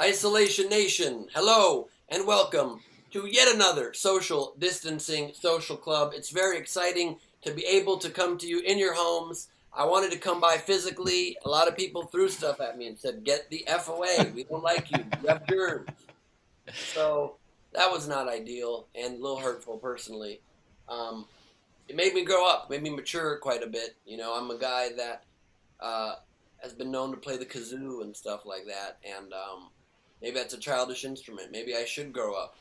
Isolation Nation, hello and welcome to yet another social distancing social club. It's very exciting to be able to come to you in your homes. I wanted to come by physically. A lot of people threw stuff at me and said, "Get the F away. We don't like you. You have germs." So that was not ideal and a little hurtful personally. Um, it made me grow up, made me mature quite a bit. You know, I'm a guy that uh, has been known to play the kazoo and stuff like that, and maybe that's a childish instrument. Maybe I should grow up.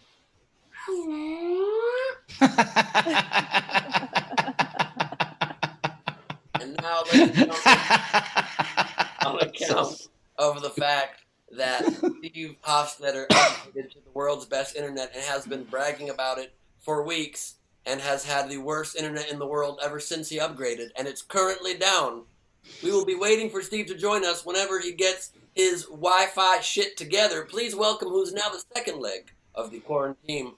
And now, ladies and gentlemen, on account of the fact that Steve Hofstetter upgraded to the world's best internet and has been bragging about it for weeks and has had the worst internet in the world ever since he upgraded, and it's currently down. We will be waiting for Steve to join us whenever he gets his Wi-Fi shit together. Please welcome who's now the second leg of the quarantine.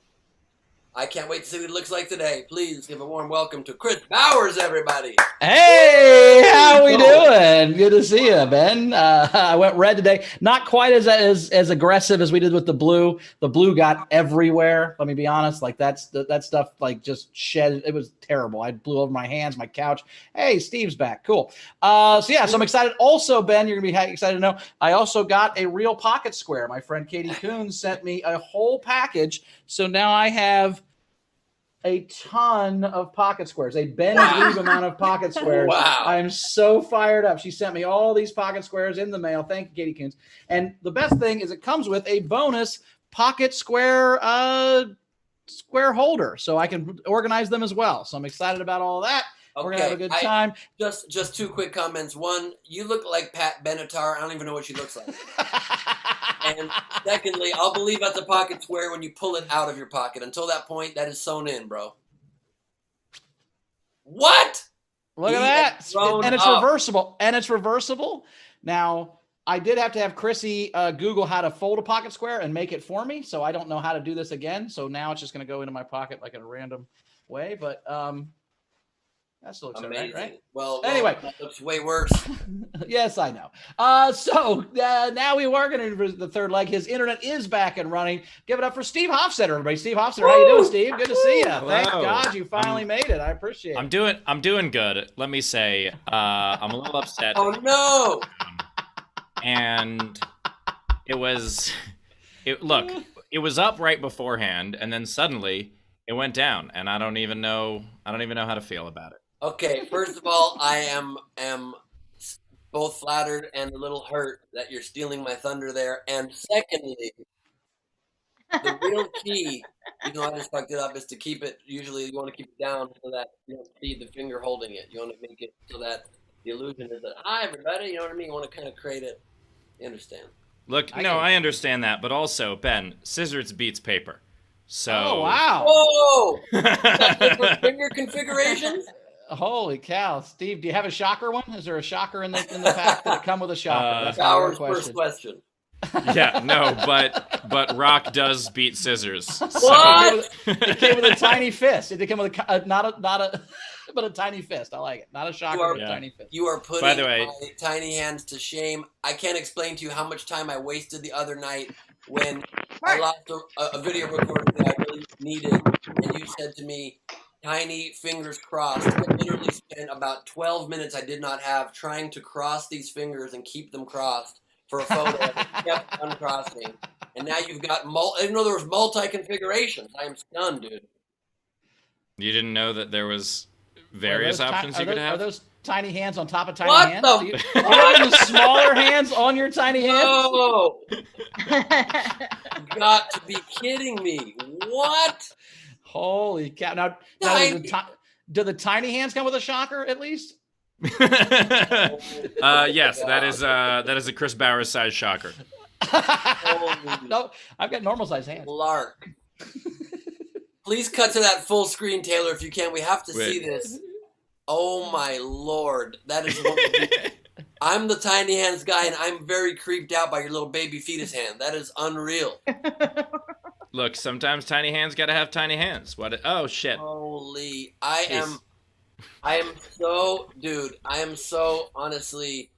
I can't wait to see what it looks like today. Please give a warm welcome to Chris Bowers, everybody. Hey, how we doing? Good to see you, Ben. I went red today. Not quite as aggressive as we did with the blue. The blue got everywhere. Let me be honest. Like that stuff like just shed. It was terrible. I blew over my hands, my couch. Hey, Steve's back. Cool. So I'm excited. Also, Ben, you're gonna be excited to know I also got a real pocket square. My friend Katie Coons sent me a whole package. So now I have a ton of pocket squares, a Ben Grieve amount of pocket squares. Wow. I'm so fired up. She sent me all these pocket squares in the mail. Thank you, Katie Coons. And the best thing is it comes with a bonus pocket square square holder, so I can organize them as well. So I'm excited about all that. Okay. We're gonna have a good time. Just two quick comments. One, you look like Pat Benatar. I don't even know what she looks like. And secondly, I'll believe that's a pocket square when you pull it out of your pocket. Until that point, that is sewn in, bro. What? Look at that. And it's reversible. And it's reversible. Now, I did have to have Chrissy Google how to fold a pocket square and make it for me. So I don't know how to do this again. So now it's just going to go into my pocket like in a random way. But that still looks amazing. Right? Well, anyway, that looks way worse. Yes, I know. So now we are going to do the third leg. His internet is back and running. Give it up for Steve Hofstetter, everybody. Steve Hofstetter, how you doing, Steve? Good to see you. Hello. Thank God you finally made it. I appreciate it. I'm doing good. Let me say, I'm a little upset. Oh no! And it was up right beforehand, and then suddenly it went down, and I don't even know how to feel about it. Okay, first of all, I am both flattered and a little hurt that you're stealing my thunder there. And secondly, the real key, I just fucked it up, is to keep it, usually you want to keep it down so that you don't see the finger holding it. You want to make it so that the illusion is that, hi, everybody, you know what I mean? You want to kind of create it. You understand? Look, I understand that, but also, Ben, scissors beats paper. So. Oh, wow. Whoa! Got different finger configurations? Holy cow, Steve! Do you have a shocker one? Is there a shocker in the pack? Did it come with a shocker? That's our first question. Yeah, no, but rock does beat scissors. So. What? It came with a tiny fist. It came with but a tiny fist. I like it. Not a shocker, but a tiny fist. You are putting By the way, my tiny hands to shame. I can't explain to you how much time I wasted the other night when I lost a video recording that I really needed, and you said to me, tiny fingers crossed. I literally spent about 12 minutes I did not have trying to cross these fingers and keep them crossed for a photo that kept uncrossing. And now you've got I didn't know there was multi-configurations. I am stunned, dude. You didn't know that there was various options you could have? Are those tiny hands on top of tiny hands? What the? You have the smaller hands on your tiny hands? Oh! You got to be kidding me. What? Holy cow. Now do the tiny hands come with a shocker at least? Yes, that is a Chris Bowers size shocker. No, I've got normal size hands. Lark. Please cut to that full screen, Taylor, if you can. We have to see this. Oh my Lord. That is I'm the tiny hands guy, and I'm very creeped out by your little baby fetus hand. That is unreal. Look, sometimes tiny hands gotta have tiny hands. What? Oh shit! Holy! I am so, dude. I am so honestly.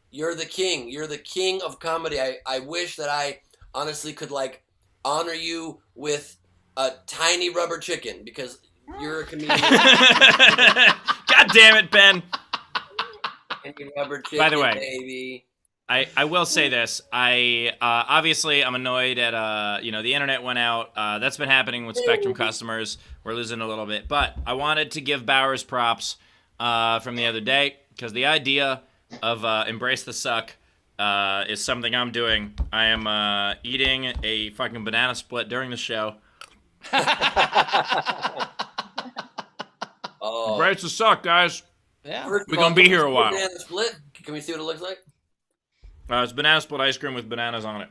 You're the king. You're the king of comedy. I wish that I honestly could like honor you with a tiny rubber chicken because you're a comedian. God damn it, Ben. Tiny rubber chicken, By the way, baby. I will say this. Obviously I'm annoyed at the internet went out. That's been happening with Spectrum customers. We're losing a little bit, but I wanted to give Bowers props from the other day because the idea of Embrace the Suck is something I'm doing. I am eating a fucking banana split during the show. Oh. Embrace the Suck, guys. Yeah. We're gonna be here a while. Banana split. Can we see what it looks like? It's banana split ice cream with bananas on it.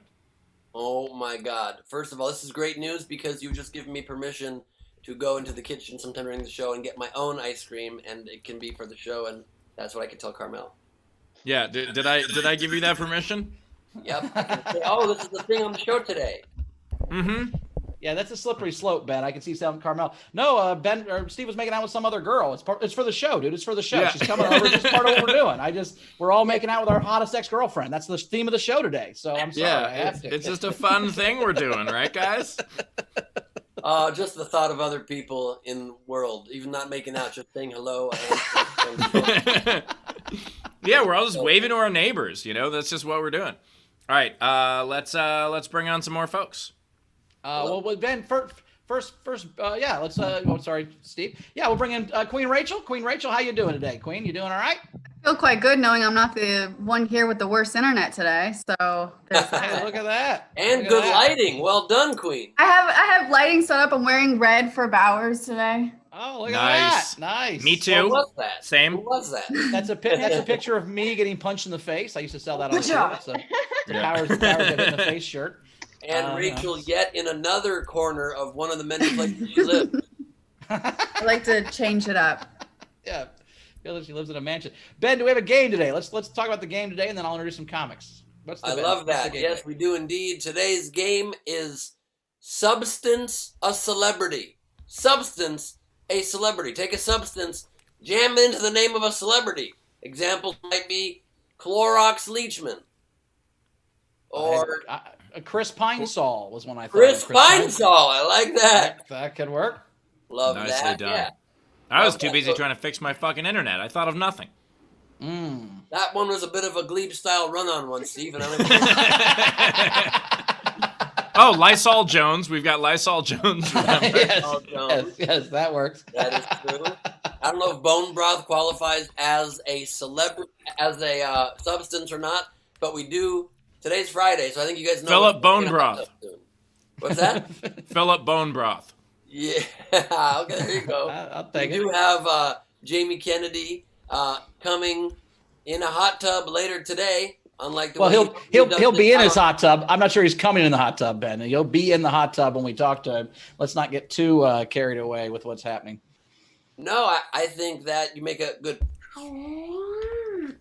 Oh my God. First of all, this is great news because you've just given me permission to go into the kitchen sometime during the show and get my own ice cream, and it can be for the show, and that's what I can tell Carmel. Yeah, did I give you that permission? Yep. I can say, oh, this is the thing on the show today. Mm-hmm. Yeah, that's a slippery slope, Ben. I can see some Carmel. No, Ben or Steve was making out with some other girl. It's for the show, dude. It's for the show. Yeah. She's coming over. It's just part of what we're doing. We're all making out with our hottest ex-girlfriend. That's the theme of the show today. So I'm sorry. I have to. It's just a fun thing we're doing, right, guys? Just the thought of other people in the world, even not making out, just saying hello. Yeah, we're all just waving to our neighbors. That's just what we're doing. All right, let's bring on some more folks. Well, Ben, first, yeah. Let's. Sorry, Steve. Yeah, we'll bring in Queen Rachel. Queen Rachel, how you doing today, Queen? You doing all right? I feel quite good knowing I'm not the one here with the worst internet today. So there's that. Hey, look at that. And good lighting. Well done, Queen. I have lighting set up. I'm wearing red for Bowers today. Oh, look Nice. at that. Nice. Me too. What was that? Same. What was that? That's a picture of me getting punched in the face. I used to sell that on Good job. the Powers get hit in the face shirt. And Rachel, yet in another corner of one of the many places she lives. I like to change it up. Yeah, feel that she lives in a mansion. Ben, do we have a game today? Let's talk about the game today, and then I'll introduce some comics. I love that. Yes, we do indeed. Today's game is Substance a Celebrity. Substance a Celebrity. Take a substance, jam it into the name of a celebrity. Examples might be Clorox Leachman. Or Chris Pinesol was one I thought. Chris Pinesol. I like that. That could work. Love Nicely that. done. Yeah. I was too busy trying to fix my fucking internet. I thought of nothing. That one was a bit of a Glebe style run-on one, Steve. And Oh, Lysol Jones. We've got Lysol Jones. yes, that works. That is true. I don't know if bone broth qualifies as a substance or not, but we do. Today's Friday, so I think you guys know. Philip Bone Broth. What's that? Philip Bone Broth. Yeah. Okay, there you go. I'll take it. We do have Jamie Kennedy coming in a hot tub later today. Unlike the way he'll be in his hot tub. I'm not sure he's coming in the hot tub, Ben. He'll be in the hot tub when we talk to him. Let's not get too carried away with what's happening. No, I think that you make a good point.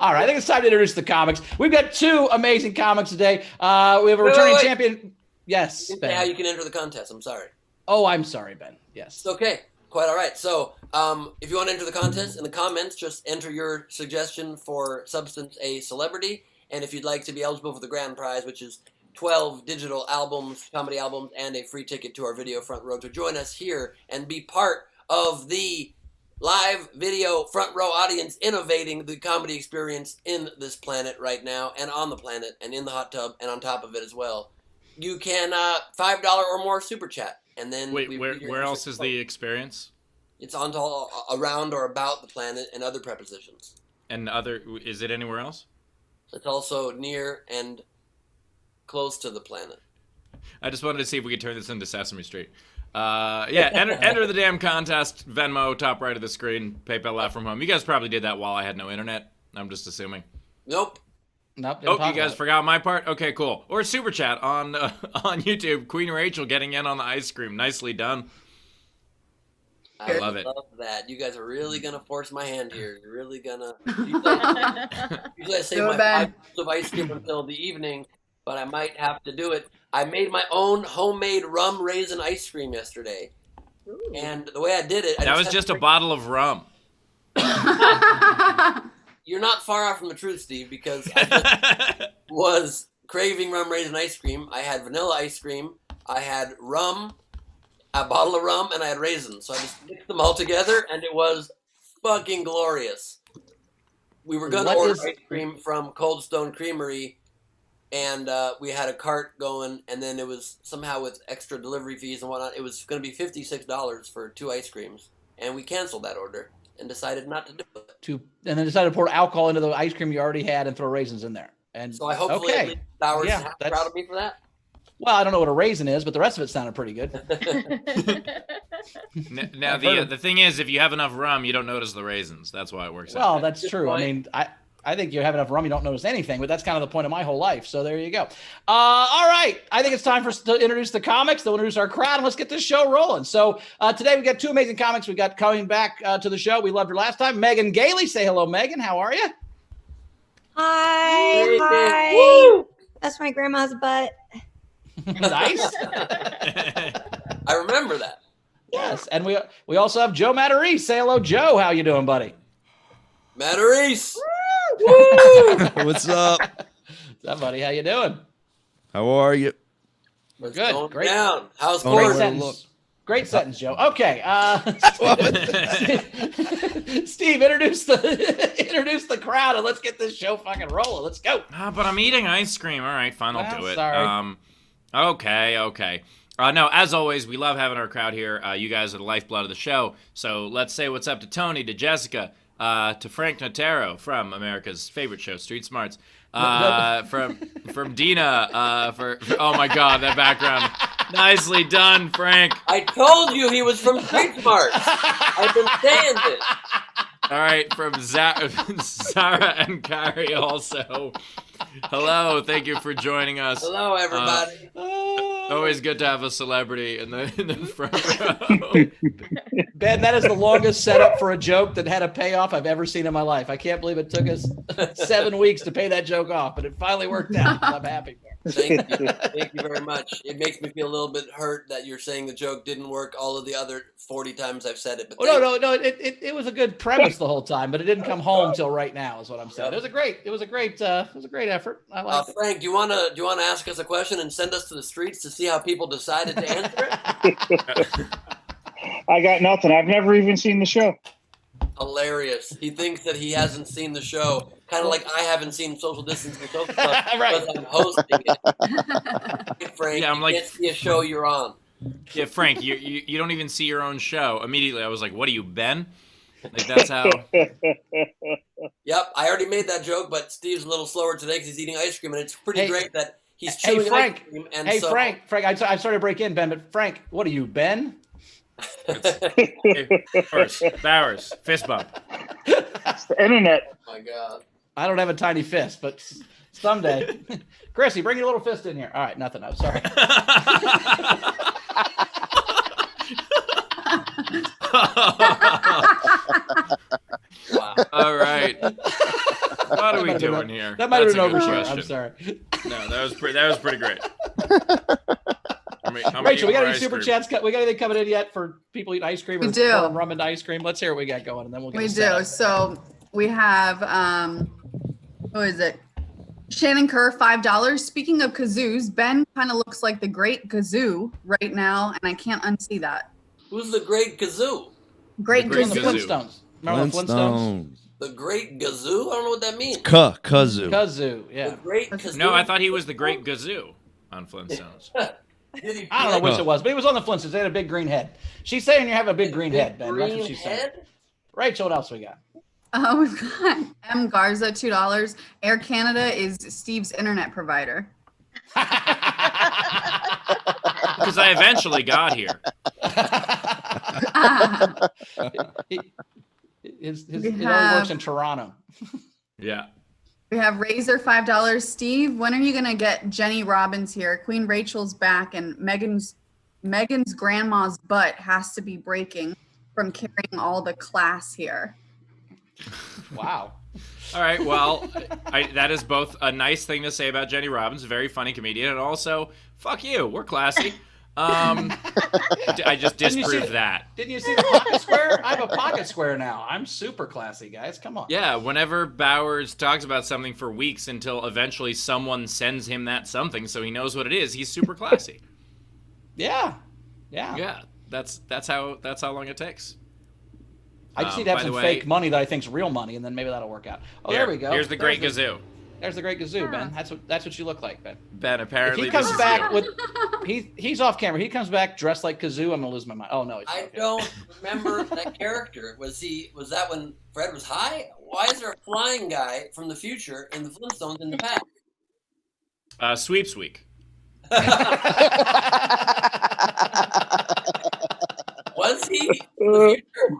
All right, I think it's time to introduce the comics. We've got two amazing comics today. We have a returning champion. Yes, Ben. How you can enter the contest. I'm sorry. Oh, I'm sorry, Ben. Yes. It's okay. Quite all right. So, if you want to enter the contest, in the comments, just enter your suggestion for Substance a Celebrity. And if you'd like to be eligible for the grand prize, which is 12 digital albums, comedy albums, and a free ticket to our video front row, to join us here and be part of the live video front row audience innovating the comedy experience in this planet right now, and on the planet, and in the hot tub, and on top of it as well. You can $5 or more super chat, and then where else is the experience? It's on to around or about the planet and other prepositions. And is it anywhere else? It's also near and close to the planet. I just wanted to see if we could turn this into Sesame Street. Enter the damn contest. Venmo, top right of the screen. PayPal, Laugh from Home. You guys probably did that while I had no internet. I'm just assuming. Nope. Oh, you guys forgot my part? Okay, cool. Or super chat on YouTube. Queen Rachel getting in on the ice cream. Nicely done. I love it. I love that. You guys are really gonna force my hand here. You're really gonna. Usually I save my 5 cups of ice cream until the evening, but I might have to do it. I made my own homemade rum raisin ice cream yesterday. Ooh. And the way I did it... That was just a bottle of rum. you're not far off from the truth, Steve, because I just was craving rum raisin ice cream. I had vanilla ice cream. I had rum, a bottle of rum, and I had raisins. So I just mixed them all together, and it was fucking glorious. We were going to order ice cream from Cold Stone Creamery, and we had a cart going, and then it was somehow with extra delivery fees and whatnot, it was going to be $56 for 2 ice creams, and we canceled that order and decided not to do it. And then decided to pour alcohol into the ice cream you already had and throw raisins in there. And so I hopefully at least Bowers is proud of me for that. Well, I don't know what a raisin is, but the rest of it sounded pretty good. Now the thing is, if you have enough rum, you don't notice the raisins. That's why it works out. Well, that's true. I mean, I think you have enough rum, you don't notice anything, but that's kind of the point of my whole life. So there you go. All right. I think it's time for us to introduce the comics. They'll introduce our crowd, and let's get this show rolling. So today we got 2 amazing comics we got coming back to the show. We loved her last time. Megan Gailey. Say hello, Megan. How are you? Hi. Hi. Woo! That's my grandma's butt. Nice. I remember that. Yes. And we also have Joe Matarese. Say hello, Joe. How you doing, buddy? Matarese. What's up? What's up, buddy? How you doing? How are you? We're good. Going Great. down. How's Going Great Gordon? sentence. Great sentence, Joe. Okay. Steve, introduce the crowd and let's get this show fucking rolling. Let's go. But I'm eating ice cream. All right, fine, I'll do it. Sorry. Okay. No, as always, we love having our crowd here. You guys are the lifeblood of the show. So let's say what's up to Tony, to Jessica, to Frank Notaro from America's favorite show, Street Smarts. From Dina, for oh my God, that background. Nicely done, Frank. I told you he was from Street Smarts. I've been saying this. All right, from Zara and Kari also. Hello, thank you for joining us. Hello, everybody. Always good to have a celebrity in the front row. Ben, that is the longest setup for a joke that had a payoff I've ever seen in my life. I can't believe it took us 7 weeks to pay that joke off, but it finally worked out. I'm happy. Thank you. Thank you very much. It makes me feel a little bit hurt that you're saying the joke didn't work all of the other 40 times I've said it. But no. It was a good premise the whole time, but it didn't come home till right now, is what I'm saying. It was a great effort. I liked it. Frank, do you want to ask us a question and send us to the streets to see how people decided to answer it? I got nothing. I've never even seen the show. Hilarious. He thinks that he hasn't seen the show, kind of like I haven't seen Social Distancing Social Club Right. because I'm hosting it. Frank, Yeah, I'm like- you can't see a show you're on. Yeah, Frank, you don't even see your own show. Immediately, I was like, "What are you, Ben?" Like that's how. Yep, I already made that joke, but Steve's a little slower today because he's eating ice cream, and it's pretty Hey, great that he's chewing Frank. ice cream. And Hey, so, Frank, I'm sorry to break in, Ben, but Frank, what are you, Ben? Bowers, fist bump. It's the internet. oh my God. I don't have a tiny fist, but someday. Chrissy, bring your little fist in here. All right, nothing. I'm sorry. Wow. All right. What are we doing here? That might have That's been a good overshot. question. I'm sorry. No, that was pretty great. How many Rachel, we got more any ice super cream? chats? We got anything coming in yet for people eating ice cream or We do. pouring rum into ice cream? Let's hear what we got going, and then we'll get We it set do. up. So we have who is it? Shannon Kerr, $5. Speaking of kazoos, Ben kind of looks like the great kazoo right now, and I can't unsee that. Who's the great kazoo? Great The Great The kazoo. Kazoo. Flintstones. Remember the Flintstones? The great gazoo? I don't know what that means. Kazoo. Kazoo, The yeah. great kazoo. No, I thought he was the Great Gazoo on Flintstones. Did he I don't know play which it was, but he was on the Flintstones. They had a big green head. She's saying you have a big green head, Ben. That's what green she said. head? Rachel, what else we got? We've got M. Garza, $2. Air Canada is Steve's internet provider. Because I eventually got here. It only works in Toronto. Yeah. We have Razor, $5. Steve, when are you gonna get Jenny Robbins here? Queen Rachel's back, and Megan's grandma's butt has to be breaking from carrying all the class here. Wow. All right. Well, that is both a nice thing to say about Jenny Robbins, a very funny comedian, and also, fuck you. We're classy. I just disproved that. Didn't you see the pocket square? I have a pocket square now. I'm super classy, guys. Come on. Yeah, whenever Bowers talks about something for weeks until eventually someone sends him that something so he knows what it is, he's super classy. Yeah. Yeah, that's how long it takes. I just need to have by the some way- fake money that I think's real money, and then maybe that'll work out. Oh, Here, there we go. Here's the great kazoo. There's the great kazoo, Ben. That's what you look like, Ben. Ben, If apparently he comes this is back you. with he's off camera. He comes back dressed like Kazoo. I'm gonna lose my mind. Oh no, I don't remember that character. Was that when Fred was high? Why is there a flying guy from the future in the Flintstones in the past? Sweeps week. Was he in the future?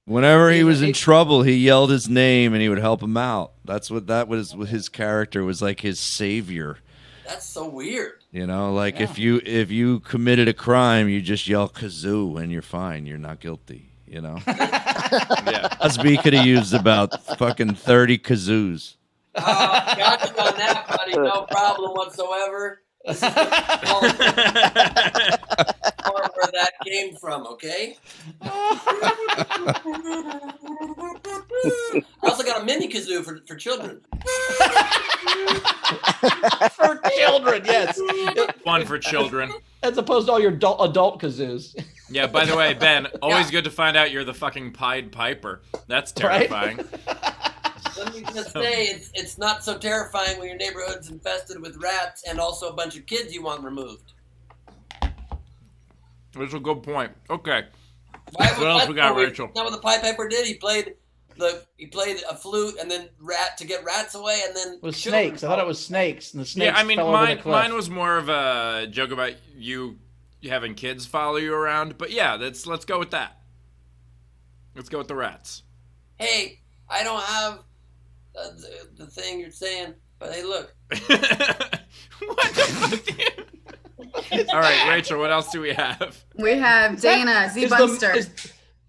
Whenever he was in trouble, he yelled his name and he would help him out. That was his character was like his savior. That's so weird. You know, like if you committed a crime, you just yell kazoo and you're fine. You're not guilty. You know. Yeah. Osby could have used about fucking 30 kazoos. Oh, got you on that, buddy. No problem whatsoever. This is where that came from, okay? I also got a mini kazoo for children. For children, yes. Fun for children. As opposed to all your adult kazoos. Yeah, by the way, Ben, always good to find out you're the fucking Pied Piper. That's terrifying. Let me just say, it's not so terrifying when your neighborhood's infested with rats and also a bunch of kids you want removed. That's a good point. Okay. What else we got, Rachel? Not what the Pied Piper did. He played a flute and then to get rats away, and then It was snakes. I thought it was snakes, and the snakes Yeah, I mean, fell over the cliff. mine was more of a joke about you having kids follow you around. But yeah, let's go with that. Let's go with the rats. Hey, I don't have the thing you're saying, but hey, look. What the fuck? All right, Rachel, what else do we have? We have Dana, Z Bunster.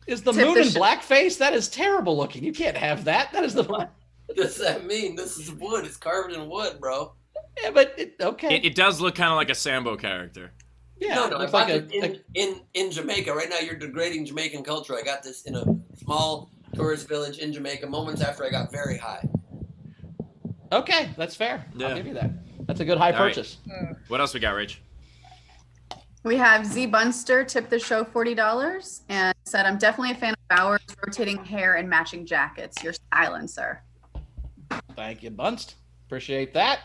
Is the Tip moon the in sh- blackface? That is terrible looking. You can't have that. That is the. What does that mean? This is wood. It's carved in wood, bro. Yeah, but okay. It does look kind of like a Sambo character. Yeah, No, it I looks got like this in Jamaica. Right now, you're degrading Jamaican culture. I got this in a small tourist village in Jamaica moments after I got very high. Okay, that's fair. Yeah. I'll give you that. That's a good high All right. purchase. What else we got, Rach? We have Z Bunster tipped the show $40 and said, I'm definitely a fan of Bowers' rotating hair and matching jackets. You're styling, sir. Thank you, Bunst. Appreciate that.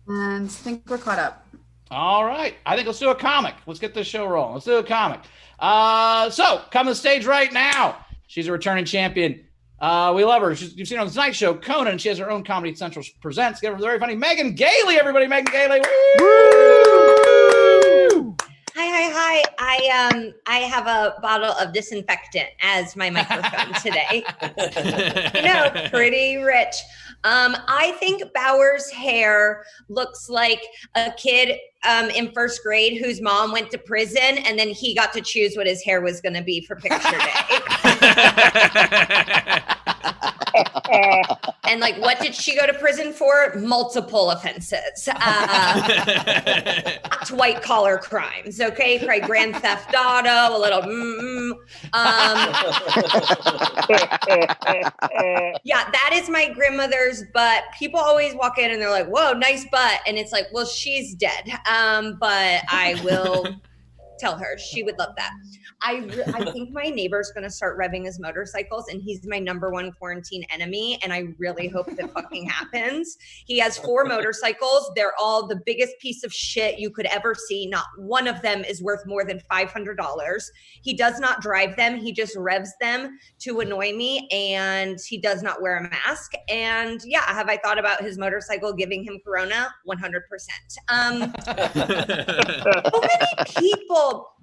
And I think we're caught up. All right. I think let's do a comic. Let's get this show rolling. Let's do a comic. So, come to the stage right now. She's a returning champion. We love her. You've seen her on the Tonight Show, Conan. She has her own Comedy Central presents. Give her the very funny Megan Gailey, everybody. Megan Gailey. Woo! Hi. I have a bottle of disinfectant as my microphone today. Pretty rich. I think Bauer's hair looks like a kid in first grade whose mom went to prison, and then he got to choose what his hair was going to be for picture day. And like, what did she go to prison for? Multiple offenses. White collar crimes. Okay, probably grand theft auto, a little. Yeah, that is my grandmother's butt. People always walk in and they're like, "Whoa, nice butt," and it's like, well, she's dead. But I will tell her she would love that. I think my neighbor's going to start revving his motorcycles, and he's my number one quarantine enemy, and I really hope that fucking happens. He has 4 motorcycles. They're all the biggest piece of shit you could ever see. Not one of them is worth more than $500. He does not drive them. He just revs them to annoy me, and he does not wear a mask. And yeah, have I thought about his motorcycle giving him corona? 100%.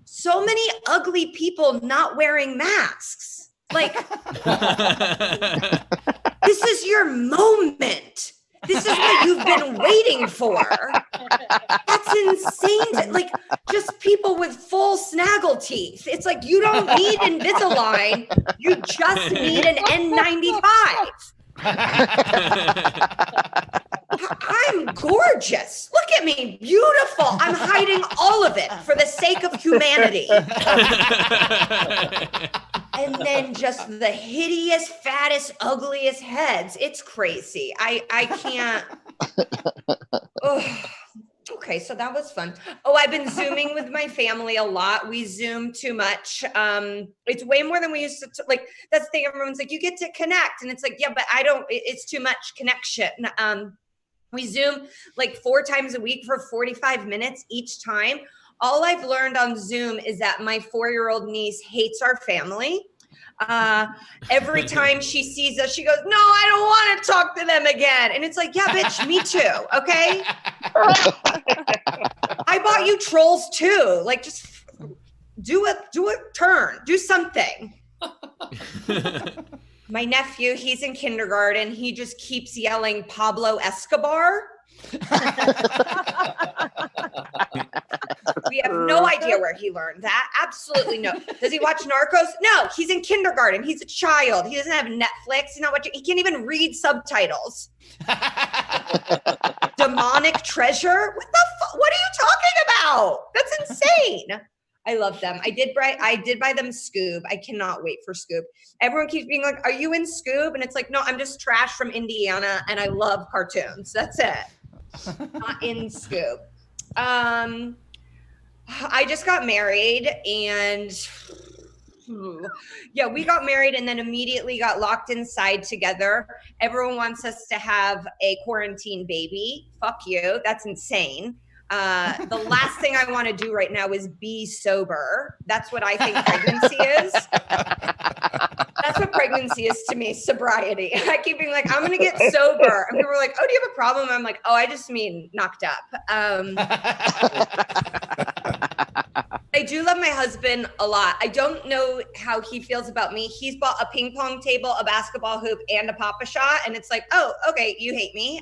So many ugly people not wearing masks. Like, this is your moment. This is what you've been waiting for. That's insane. Like, just people with full snaggle teeth. It's like, you don't need Invisalign. You just need an N95. I'm gorgeous. Look at me. Beautiful. I'm hiding all of it for the sake of humanity. And then just the hideous, fattest, ugliest heads. It's crazy. I can't. Ugh. Okay, so that was fun. Oh, I've been Zooming with my family a lot. We Zoom too much. It's way more than we used to. Like, that's the thing. Everyone's like, you get to connect. And it's like, yeah, but I don't, it's too much connection. We Zoom like 4 times a week for 45 minutes each time. All I've learned on Zoom is that my 4-year-old niece hates our family. Every time she sees us, she goes, no, I don't want to talk to them again. And it's like, yeah, bitch, me too. Okay. I bought you trolls too. Like, just do a turn, do something. My nephew, he's in kindergarten. He just keeps yelling Pablo Escobar. We have no idea where he learned that. Absolutely no. Does he watch Narcos? No, he's in kindergarten. He's a child. He doesn't have Netflix. He's not watching. He can't even read subtitles. Demonic treasure? What the fuck? What are you talking about? That's insane. I love them. I did buy them Scoob. I cannot wait for Scoob. Everyone keeps being like, are you in Scoob? And it's like, no, I'm just trash from Indiana and I love cartoons. That's it. Not in Scoob. I just got married and yeah, we got married and then immediately got locked inside together. Everyone wants us to have a quarantine baby. Fuck you. That's insane. The last thing I want to do right now is be sober. That's what I think pregnancy is. That's what pregnancy is to me, sobriety. I keep being like, I'm going to get sober. And people are like, oh, do you have a problem? I'm like, oh, I just mean knocked up. I do love my husband a lot. I don't know how he feels about me. He's bought a ping pong table, a basketball hoop, and a Papa Shot. And it's like, oh, okay, you hate me.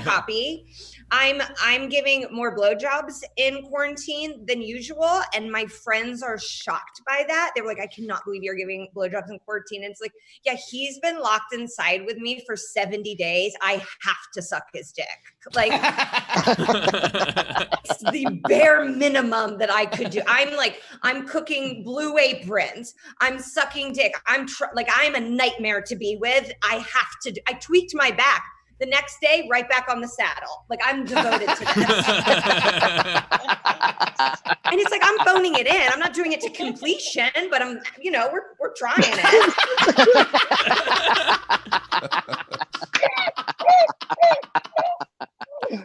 Copy. I'm giving more blowjobs in quarantine than usual, and my friends are shocked by that. They were like, I cannot believe you're giving blowjobs in quarantine. And it's like, yeah, he's been locked inside with me for 70 days. I have to suck his dick. Like, it's the bare minimum that I could do. I'm cooking Blue Aprons. I'm sucking dick. I'm a nightmare to be with. I tweaked my back. The next day, right back on the saddle. Like, I'm devoted to this. And it's like, I'm phoning it in. I'm not doing it to completion, but we're trying it.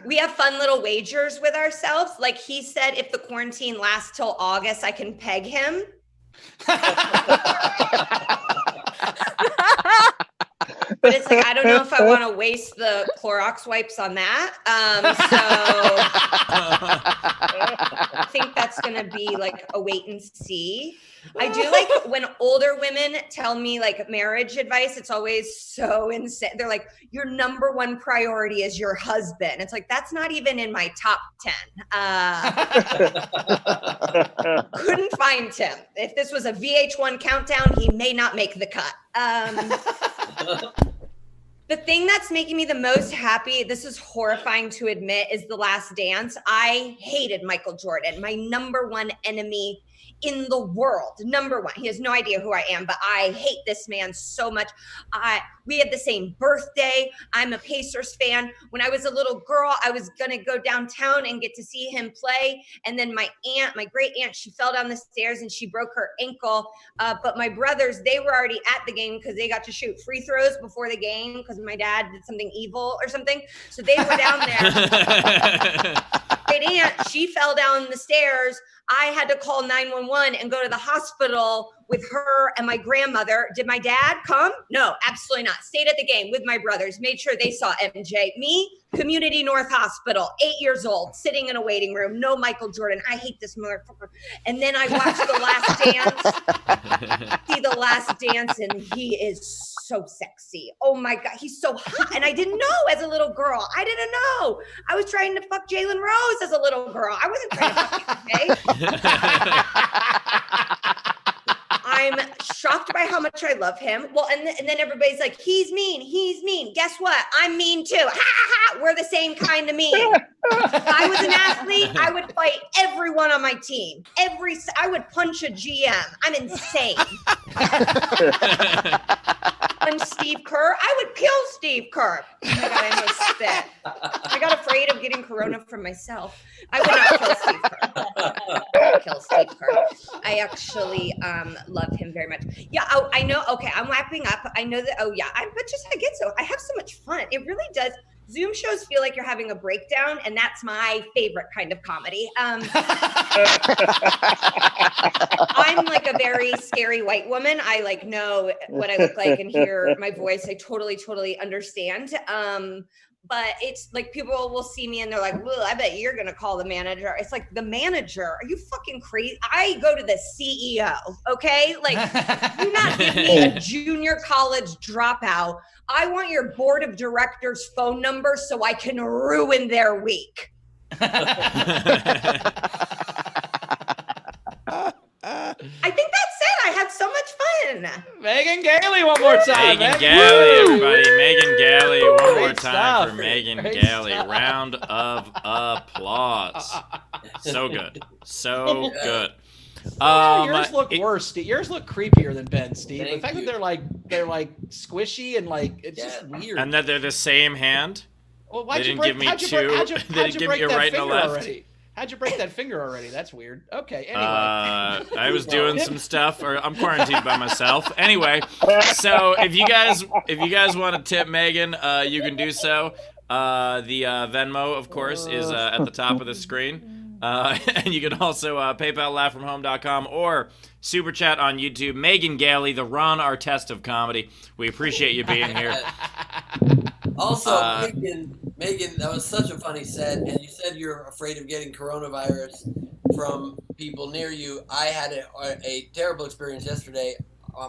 We have fun little wagers with ourselves. Like, he said, if the quarantine lasts till August, I can peg him. But it's like, I don't know if I want to waste the Clorox wipes on that. So I think that's going to be like a wait and see. I do like when older women tell me like marriage advice, it's always so insane. They're like, your number one priority is your husband. It's like, that's not even in my top 10. Couldn't find him. If this was a VH1 countdown, he may not make the cut. The thing that's making me the most happy, this is horrifying to admit, is The Last Dance. I hated Michael Jordan, my number one enemy in the world. Number one. He has no idea who I am, but I hate this man so much. We had the same birthday. I'm a Pacers fan. When I was a little girl, I was going to go downtown and get to see him play. And then my great aunt, she fell down the stairs and she broke her ankle. But my brothers, they were already at the game because they got to shoot free throws before the game because my dad did something evil or something. So they were down there. Great aunt, she fell down the stairs. I had to call 911 and go to the hospital with her and my grandmother. Did my dad come? No, absolutely not. Stayed at the game with my brothers, made sure they saw MJ. Me, Community North Hospital, 8 years old, sitting in a waiting room. No Michael Jordan. I hate this motherfucker. And then I watched The Last Dance. See The Last Dance, and he is so sexy. Oh my God, he's so hot. And I didn't know as a little girl. I didn't know. I was trying to fuck Jalen Rose as a little girl. I wasn't trying to fuck him, okay? I'm shocked by how much I love him. Well, and then everybody's like, he's mean. Guess what? I'm mean too. Ha ha ha. We're the same kind of mean. If I was an athlete, I would fight everyone on my team. I would punch a GM. I'm insane. And Steve Kerr, I would kill Steve Kerr. Oh my God, I almost spit. I got afraid of getting corona from myself. I would not kill Steve Kerr. I would kill Steve Kerr. I actually love him very much. Yeah, I know. Okay, I'm wrapping up. I know that. But just again, so I have so much fun. It really does. Zoom shows feel like you're having a breakdown, and that's my favorite kind of comedy. I'm like a very scary white woman. I like know what I look like and hear my voice. I totally understand. But it's like people will see me and they're like, well, I bet you're going to call the manager. It's like, the manager? Are you fucking crazy? I go to the CEO, okay? Like, do not give me a junior college dropout. I want your board of directors phone number so I can ruin their week. I think that's it. I had so much fun. Megan Gailey one more time. Megan Gailey, everybody. Megan Gailey, one more Great time stuff. for Megan Great Gailey. stuff. Round of applause. So good. So good. Yours look worse. Yours look creepier than Ben's, Steve. Thank the fact you. that they're like squishy and like it's just weird. And that they're the same hand. Well, They didn't give me two. They didn't give me a right and a left. Already? How'd you break that finger already? That's weird. Okay, anyway. I was doing some stuff, or I'm quarantined by myself. Anyway, so if you guys want to tip Megan, you can do so. The Venmo, of course, is at the top of the screen. And you can also PayPal laughfromhome.com or Super Chat on YouTube. Megan Gailey, the Ron Artest of comedy. We appreciate you being here. Also, Megan, that was such a funny set, and you said you're afraid of getting coronavirus from people near you. I had a terrible experience yesterday.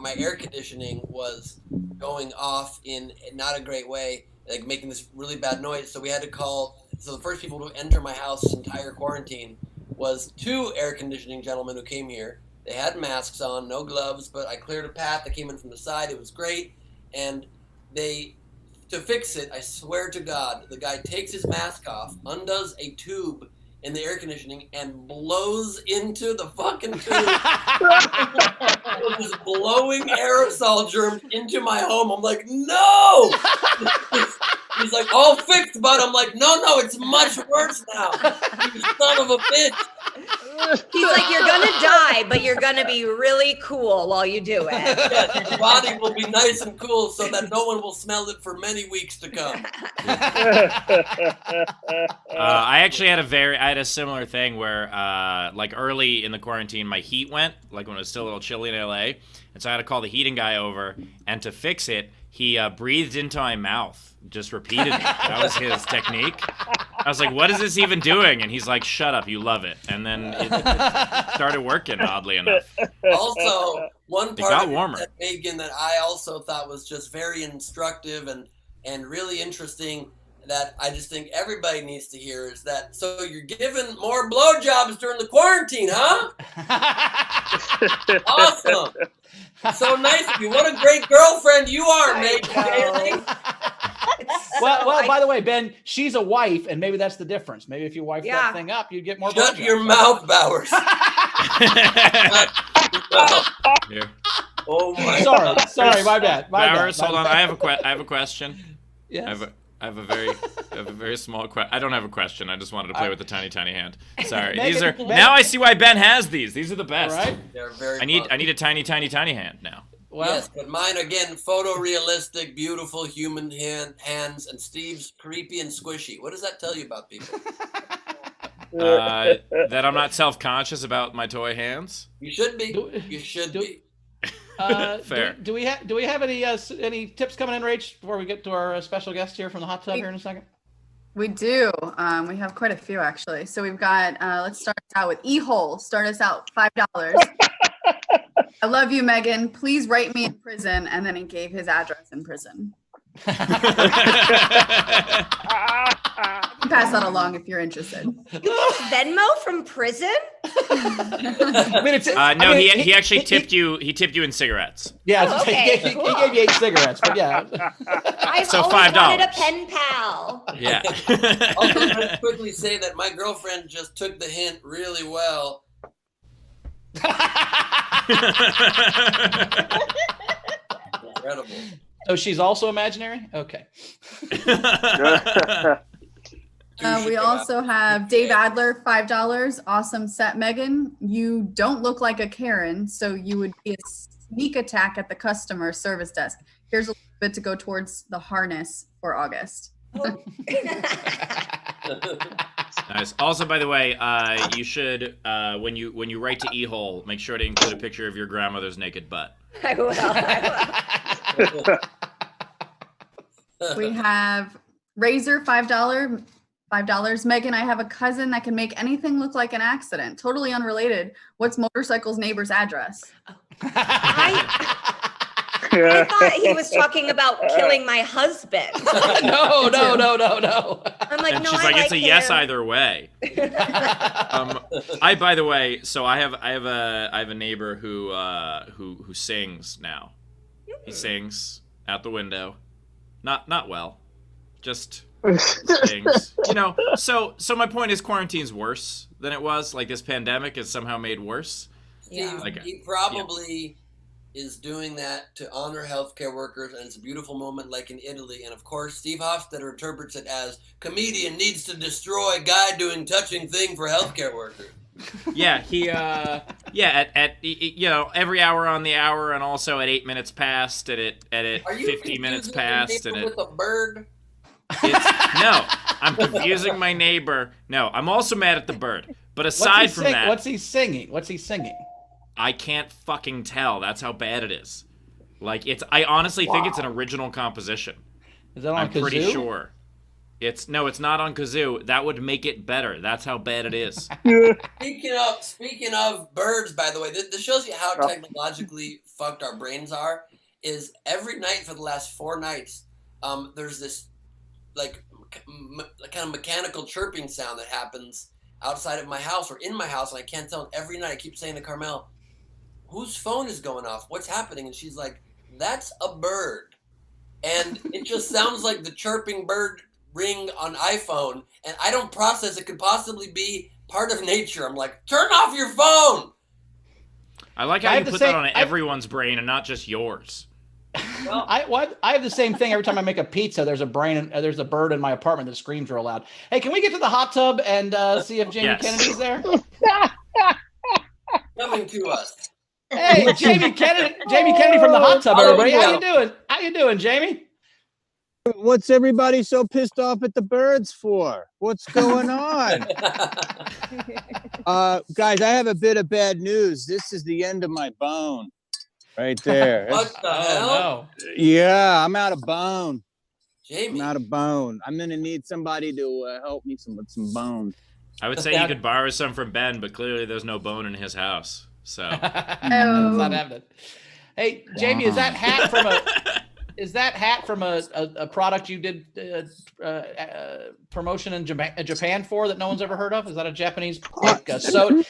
My air conditioning was going off in not a great way, like making this really bad noise. So we had to call. So the first people to enter my house this entire quarantine was two air conditioning gentlemen who came here. They had masks on, no gloves, but I cleared a path that came in from the side. It was great, and to fix it, I swear to God, the guy takes his mask off, undoes a tube in the air conditioning, and blows into the fucking tube. Just blowing aerosol germs into my home. I'm like, no! He's like, all fixed, bud. I'm like, no, it's much worse now. You son of a bitch. He's like, you're going to die, but you're going to be really cool while you do it. Yes, your body will be nice and cool so that no one will smell it for many weeks to come. I actually had a similar thing where, like early in the quarantine, my heat went, like when it was still a little chilly in LA, and so I had to call the heating guy over, and to fix it, he breathed into my mouth, just repeatedly. That was his technique. I was like, what is this even doing? And he's like, shut up, you love it. And then it started working, oddly enough. Also, one part got of warmer. that, Megan, that I also thought was just very instructive and really interesting that I just think everybody needs to hear is that, so you're giving more blowjobs during the quarantine, huh? Awesome. So nice of you. What a great girlfriend you are, Megan Gailey. Well, by the way, Ben, she's a wife, and maybe that's the difference. Maybe if you wife that thing up, you'd get more. Shut your mouth, Bowers. Here. Oh my. Sorry, my bad. Bowers, bad. hold on. I have a question. Yes. I have a very small question. I don't have a question. I just wanted to play with the tiny hand. Sorry. Megan, Now I see why Ben has these. These are the best. Right? They're very I need fun. a tiny hand now. Well, Yes, but mine again, photorealistic, beautiful human hands, and Steve's creepy and squishy. What does that tell you about people? That I'm not self-conscious about my toy hands. You should be. You should be. Fair. Do we have any tips coming in, Rach, before we get to our special guest here from the hot tub here in a second? We do. We have quite a few actually. So we've got. Let's start us out with E-Hole. Start us out $5. I love you, Megan. Please write me in prison, and then he gave his address in prison. Pass that along if you're interested. Venmo from prison? I mean, he actually tipped you. He tipped you in cigarettes. Yeah, Oh, okay, he cool. gave you 8 cigarettes, but yeah. I've So always wanted a $5. pen pal. Yeah. Also, let's quickly say that my girlfriend just took the hint really well. Incredible. Oh, she's also imaginary? Okay. We also have Dave Adler, $5. Awesome set, Megan. You don't look like a Karen, so you would be a sneak attack at the customer service desk. Here's a little bit to go towards the harness for August. Nice. Also, by the way, you should when you write to eHole, make sure to include a picture of your grandmother's naked butt. I will. We have Razor, $5. Megan, I have a cousin that can make anything look like an accident. Totally unrelated. What's Motorcycle's neighbor's address? I thought he was talking about killing my husband. No. I'm like, And no, she's I like, like it's a him. yes either way. By the way, so I have a neighbor who sings now. He sings out the window, not well, just sings. So my point is, quarantine's worse than it was. Like, this pandemic is somehow made worse. Steve, Like, he probably is doing that to honor healthcare workers, and it's a beautiful moment, like in Italy. And of course, Steve Hofstetter interprets it as comedian needs to destroy guy doing touching thing for healthcare workers. Yeah, he at every hour on the hour, and also at 8 minutes past, and at Are you 50 minutes confusing your past, and neighbor with a bird? no, I'm confusing my neighbor. No, I'm also mad at the bird. But aside from that, what's he singing? I can't fucking tell. That's how bad it is. Like, I honestly think it's an original composition. Is that on I'm kazoo? pretty sure. It's not on kazoo. That would make it better. That's how bad it is. Speaking of birds, by the way, this shows you how technologically fucked our brains are. Is every night for the last 4 nights, there's this like kind of mechanical chirping sound that happens outside of my house or in my house, and I can't tell. Every night I keep saying to Carmel, whose phone is going off? What's happening? And she's like, that's a bird. And it just sounds like the chirping bird ring on iPhone, and I don't process it could possibly be part of nature. I'm like, turn off your phone. I like how you put that on everyone's brain and not just yours. Well, I have the same thing every time I make a pizza. There's a bird in my apartment that screams real loud. Hey, can we get to the hot tub and see if Jamie Kennedy's there? Coming to us. Hey, Jamie Kennedy from the hot tub, everybody. How you doing? How you doing, Jamie? What's everybody so pissed off at the birds for? What's going on? Guys, I have a bit of bad news. This is the end of my bone. Right there. What the hell? No. Yeah, I'm out of bone. Jamie. I'm out of bone. I'm going to need somebody to help me with some bone. I would say you could borrow some from Ben, but clearly there's no bone in his house. So That's not happening. Hey, Jamie, is that hat from a product you did promotion in Japan for that no one's ever heard of? Is that a Japanese soda?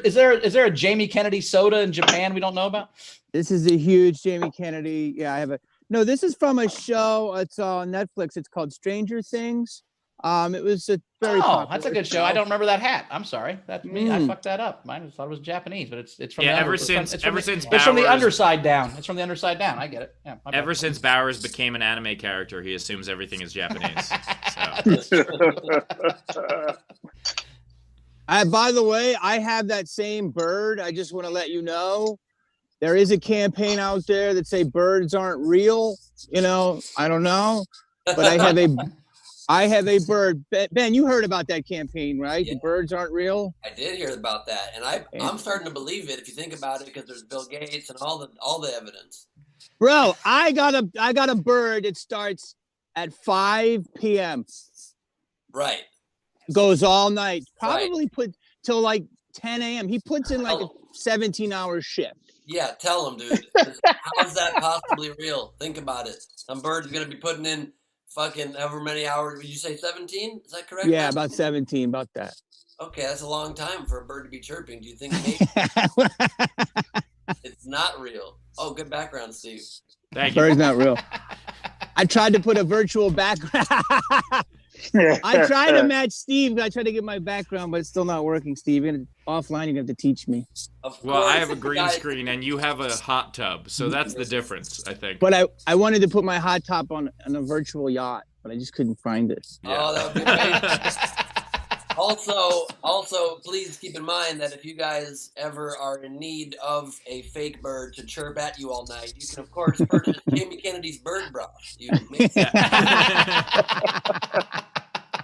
Is there a Jamie Kennedy soda in Japan we don't know about? This is a huge Jamie Kennedy. Yeah, I have no, this is from a show. It's on Netflix. It's called Stranger Things. It was a very popular that's a good show. I don't remember that hat. I'm sorry. That's me. I fucked that up. I thought it was Japanese, but it's from it's from the underside down. It's from the underside down. I get it. Yeah, ever since Bowers became an anime character, he assumes everything is Japanese. By the way, I have that same bird. I just want to let you know. There is a campaign out there that say birds aren't real. I don't know, but I have a bird. Ben, you heard about that campaign, right? Yeah. The birds aren't real. I did hear about that, and I'm starting to believe it if you think about it, because there's Bill Gates and all the evidence. Bro, I got a bird that starts at 5 p.m. Right. Goes all night. Probably put till like 10 a.m. He puts in like a 17-hour shift. Yeah, tell him, dude. How is that possibly real? Think about it. Some bird's gonna be putting in fucking however many hours. Did you say 17? Is that correct? Yeah, about 17, about that. Okay, that's a long time for a bird to be chirping. Do you think maybe it's not real? Oh, good background, Steve. Thank you. Bird's not real. I tried to put a virtual background. I tried to match Steve. I tried to get my background, but it's still not working, Steve. Offline, you're going to have to teach me. Well, I have a green screen and you have a hot tub, so that's the difference, I think. But I wanted to put my hot top on a virtual yacht, but I just couldn't find it. Yeah. Oh, that would be great. Also, please keep in mind that if you guys ever are in need of a fake bird to chirp at you all night, you can, of course, purchase Jamie Kennedy's bird broth. You mix it,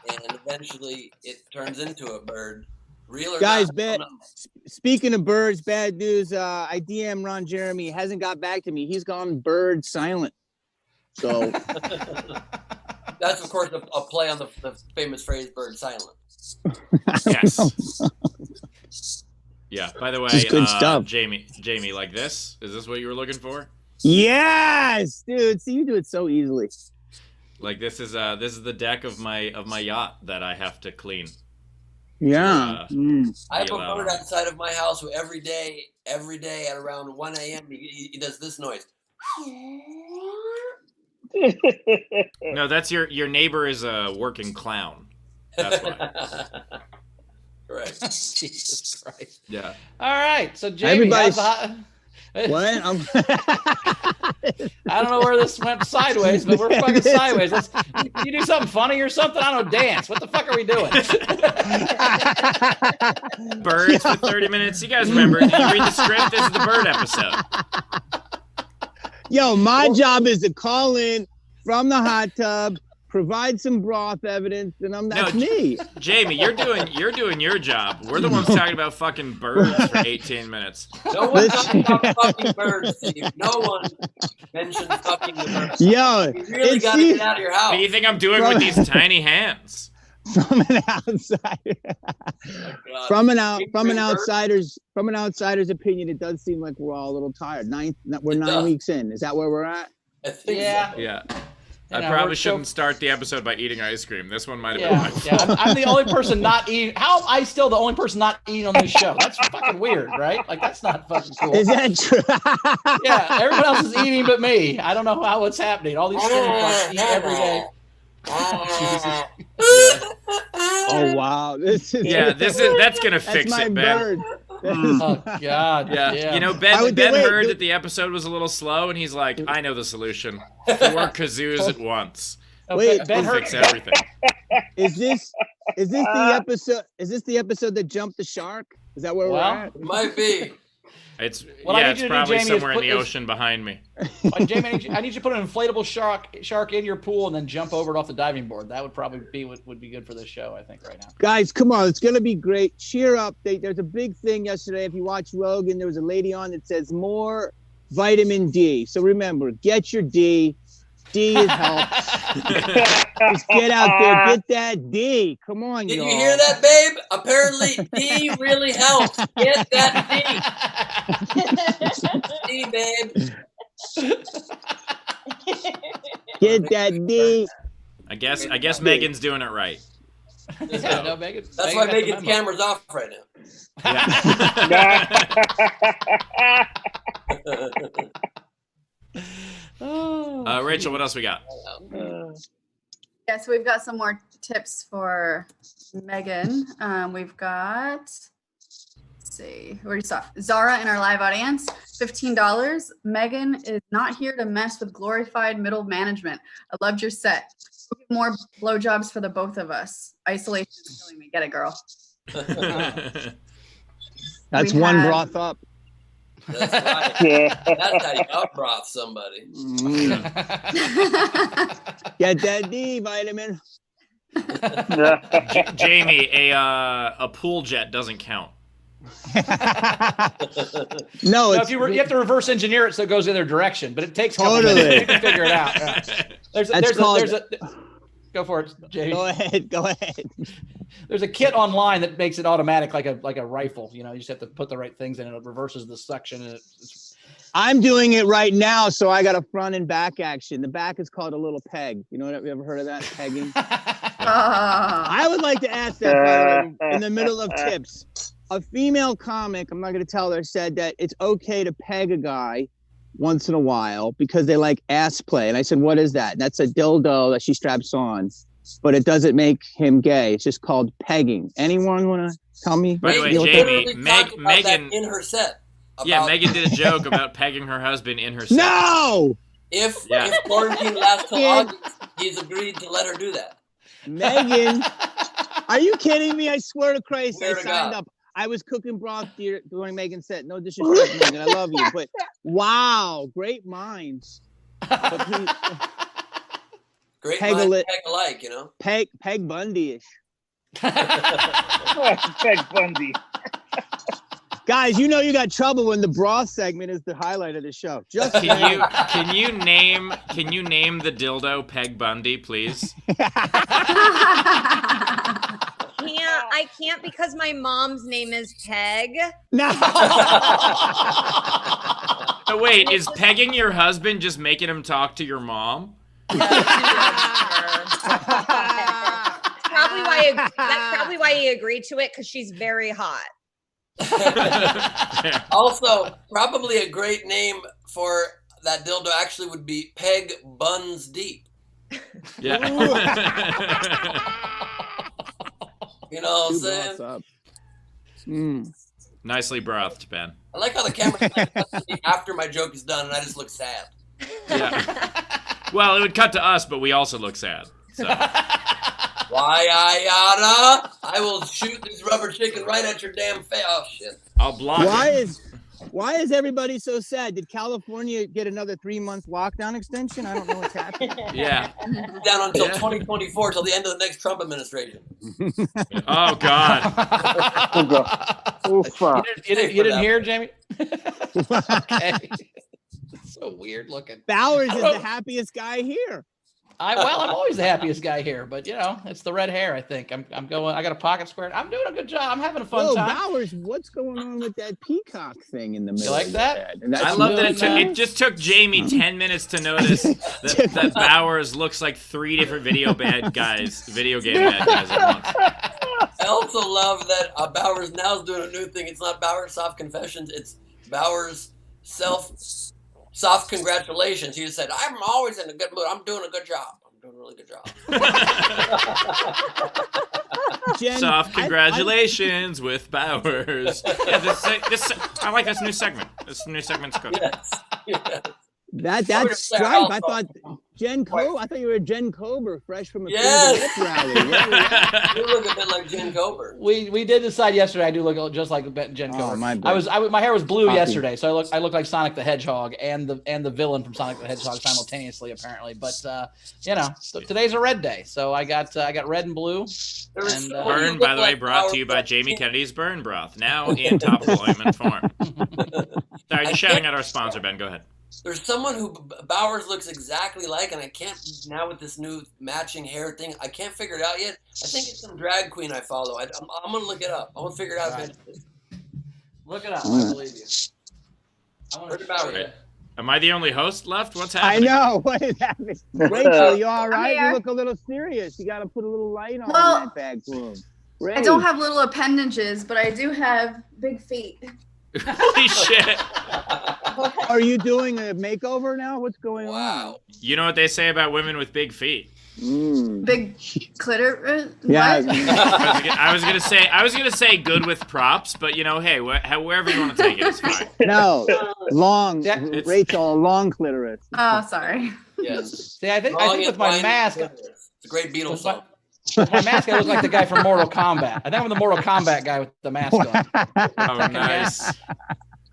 and eventually it turns into a bird. Real or Guys, not? speaking of birds, bad news. I DM Ron Jeremy. He hasn't got back to me. He's gone bird silent. So that's, of course, a play on the famous phrase "bird silent." Yes. Yeah. By the way, good stuff. Jamie, like this? Is this what you were looking for? Yes, dude. See, you do it so easily. Like this is the deck of my yacht that I have to clean. Yeah. I have a bird outside of my house who every day at around 1 a.m. he does this noise. No, that's your neighbor is a working clown. That's why. Right. Jesus Christ. Yeah. All right. So Jamie, how's What? I don't know where this went sideways, but we're fucking sideways. You do something funny or something? I don't know, dance. What the fuck are we doing? Birds for 30 minutes. You guys remember? Did you read the script? This is the bird episode. Yo, my job is to call in from the hot tub, provide some broth evidence, and that's me. Jamie, you're doing your job. We're the ones talking about fucking birds for 18 minutes. No one talking about fucking birds, Steve. No one mentioned fucking the birds. Yo, you really got to get out of your house. What do you think I'm doing with these tiny hands? From an outsider, from an outsider's opinion, it does seem like we're all a little tired. We're 9 weeks in. Is that where we're at? I think Yeah. so. Yeah. I probably shouldn't start the episode by eating ice cream. This one might have been my fault. Yeah. I'm the only person not eating. How am I still the only person not eating on this show? That's fucking weird, right? Like, that's not fucking cool. Is that true? Yeah, everyone else is eating but me. I don't know what's happening. All these skinny fucks eat every day. Oh wow, that's gonna fix my it, Ben. bird. Oh God. Yeah. You know, Ben heard that the episode was a little slow, and he's like, "I know the solution: 4 kazoos at once." Wait, Ben fix everything. Is this the episode? Is this the episode that jumped the shark? Is that where we're at? It might be. It's What I need it's you to do, probably Jamie, is somewhere in the put- ocean behind me. Jamie, I need you to put an inflatable shark in your pool and then jump over it off the diving board. That would probably be what would be good for this show, I think, right now. Guys, come on, it's gonna be great. Cheer up! There's a big thing yesterday. If you watch Rogan, there was a lady on that says more vitamin D. So remember, get your D. D helps. Just get out there, get that D. Come on, Did y'all. you hear that, babe? Apparently, D really helps. Get that D. D, babe. Get that D. I guess Megan's doing it right. Yeah, no, Megan, That's Megan why got the Megan's memo. camera's off right now. Oh. Rachel, what else we got? Yeah, so we've got some more tips for Megan. We've got, let's see, where do you stop? Zara in our live audience, $15. Megan is not here to mess with glorified middle management. I loved your set. More blowjobs for the both of us. Isolation is killing me. Get it, girl. That's We one have- broth up. That's right. That's how you up-broth somebody. Get that D vitamin. Jamie, a pool jet doesn't count. No, No, it's, you have to reverse engineer it so it goes in their direction, but it takes a couple Totally. minutes. You can figure it out. Yeah. There's a go for it, Jamie. Go ahead. There's a kit online that makes it automatic, like a rifle. You know, you just have to put the right things in, and it reverses the suction. And I'm doing it right now, so I got a front and back action. The back is called a little peg. You know what? Have you ever heard of that? Pegging. I would like to ask that, by the way, in the middle of tips. A female comic, I'm not going to tell her, said that it's okay to peg a guy once in a while because they like ass play. And I said, what is that? And that's a dildo that she straps on, but it doesn't make him gay. It's just called pegging. Anyone want to tell me? By the way, Jamie, Megan in her set. Yeah, Megan did a joke about pegging her husband in her set. No! If quarantine lasts till August, he's agreed to let her do that. Megan, are you kidding me? I swear to Christ, Swear I to signed God. up. I was cooking broth during Megan's set. No disrespect, Megan. I love you. But wow, great minds. But Great Peg minds a- peg alike, you know? Peg Bundy-ish. Peg Bundy. Guys, you know you got trouble when the broth segment is the highlight of the show. Just Can you name the dildo Peg Bundy, please? I can't because my mom's name is Peg. No. Oh, wait, is pegging your husband just making him talk to your mom? That's probably why he agreed to it, because she's very hot. Also, probably a great name for that dildo actually would be Peg Buns Deep. Yeah. You know what I'm Two saying? broths up. Nicely brothed, Ben. I like how the camera after my joke is done and I just look sad. Yeah. Well, it would cut to us, but we also look sad. So. Why I will shoot this rubber chicken right at your damn face. Oh shit. I'll block it. Why is everybody so sad? Did California get another 3-month lockdown extension? I don't know what's happening. Yeah. Down until 2024, till the end of the next Trump administration. Oh God. Oh, fuck. You didn't hear, Jamie? Okay. It's so weird looking. Bowers is the happiest guy here. I'm always the happiest guy here, but you know, it's the red hair. I think I'm going. I got a pocket square. I'm doing a good job. I'm having a fun time. Bowers, what's going on with that peacock thing in the middle? You like of that? And I love that it just took Jamie 10 minutes to notice that Bowers looks like 3 different video game bad guys at once. I also love that Bowers now is doing a new thing. It's not Bowers Soft Confessions. It's Bowers Soft Congratulations. He just said, I'm always in a good mood. I'm doing a good job. I'm doing a really good job. Jen, Soft congratulations with Bowers. Yeah, this I like this new segment. This new segment's good. Yes. That's Stripe. I thought Jen Kober. I thought you were Jen Kober, fresh from a Yes. rally. You look a bit like Jen Kober. We did decide yesterday. I do look just like Jen Kober. Oh, my bad. My hair was blue Copy. yesterday, so I look like Sonic the Hedgehog and the villain from Sonic the Hedgehog simultaneously, apparently. But you know, today's a red day, so I got red and blue. And, Burn, by the way, brought to you by Jamie Kennedy's Burn Broth, now in topical ointment form. Sorry, just shouting at our sponsor, Ben. Go ahead. There's someone who Bowers looks exactly like, and I can't, now with this new matching hair thing, I can't figure it out yet. I think it's some drag queen I follow. I'm going to look it up. I'm going to figure it out. Right. Look it up. I believe you. I want to Bowers. Right. Am I the only host left? What's happening? I know. What is happening? Rachel, you all right? here. You look a little serious. You got to put a little light on Well, that bag room. I don't have little appendages, but I do have big feet. Holy shit. Are you doing a makeover now? What's going Wow. You know what they say about women with big feet? on? Big clitoris. Yeah. What? I was gonna say good with props, but you know, hey, wherever you want to take it, it's fine. No, long. Yeah. Rachel, a long clitoris. Oh, sorry. Yes. See, I think Wrong with and my fine. mask, It's a great Beatles with my, song. with my mask, I look like the guy from Mortal Kombat. I think I'm the Mortal Kombat guy with the mask on. Oh, nice.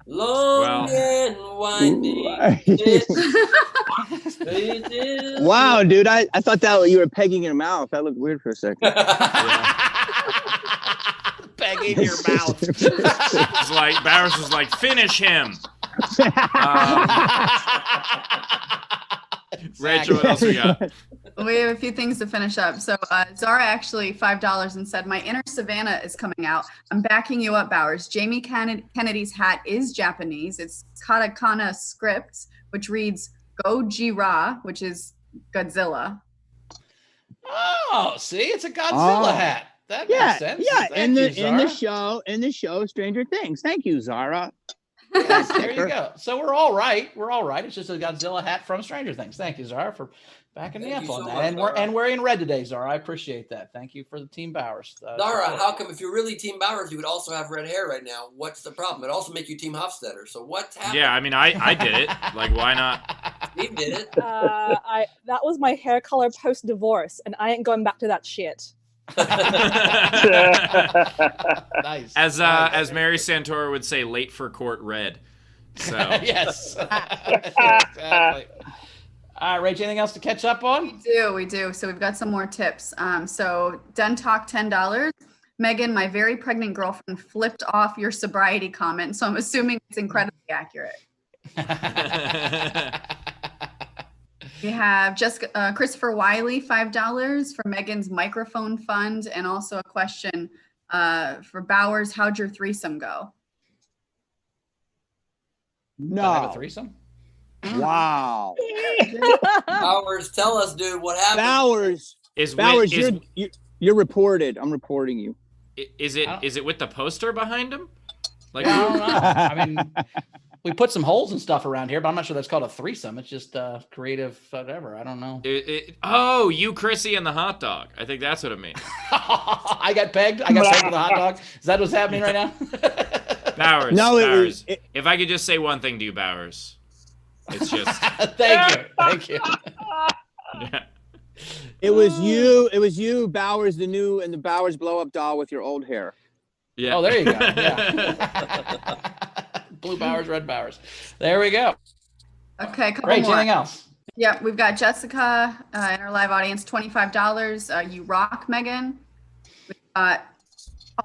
Long and winding. Wow, dude, I thought that you were pegging your mouth. That looked weird for a second. Pegging your mouth. It's like Bowers was like, finish him. Rachel, what else we got? We have a few things to finish up. So Zara actually $5 and said, my inner Savannah is coming out. I'm backing you up, Bowers. Jamie Kennedy's hat is Japanese. It's katakana script, which reads Gojira, which is Godzilla. Oh, see, it's a Godzilla hat. that Yeah, makes sense. yeah. Thank In you, the Zara. show, Stranger Things. Thank you, Zara. Yes, there you go. So we're all right. We're all right. It's just a Godzilla hat from Stranger Things. Thank you, Zara, for backing me Thank up you on so that. much, And we're Zara. we're in red today, Zara. I appreciate that. Thank you for the Team Bowers. Zara, support. how come if you're really Team Bowers, you would also have red hair right now? What's the problem? It also make you Team Hofstetter. So what's happening? Yeah, I mean, I did it. Like, why not? Steve did it. That was my hair color post divorce, and I ain't going back to that shit. Nice. As Mary Santora would say, late for court red. So Yes. Exactly. All right, Rach, anything else to catch up on? We do. So we've got some more tips. So Den Talk, $10. Megan, my very pregnant girlfriend flipped off your sobriety comment, so I'm assuming it's incredibly accurate. We have Jessica, Christopher Wiley, $5 for Megan's microphone fund, and also a question for Bowers. How'd your threesome go? Did I have a No. threesome? Wow. Bowers, tell us, dude, what happened? Bowers, you're reported. I'm reporting you. Is it with the poster behind him? Like, I don't know. I mean, we put some holes and stuff around here, but I'm not sure that's called a threesome. It's just creative whatever. I don't know. Oh, you, Chrissy, and the hot dog. I think that's what it means. I got pegged. I got pegged with a hot dog. Is that what's happening right now? Bowers. No, Bowers. If I could just say one thing to you, Bowers, it's just. Thank you. Yeah. It was you, Bowers, and the Bowers blow up doll with your old hair. Yeah. Oh, there you go. Yeah. Blue Bowers, red Bowers. There we go. Okay, a couple Great. more. Anything else? Yep, we've got Jessica in our live audience, $25. You rock, Megan. We've got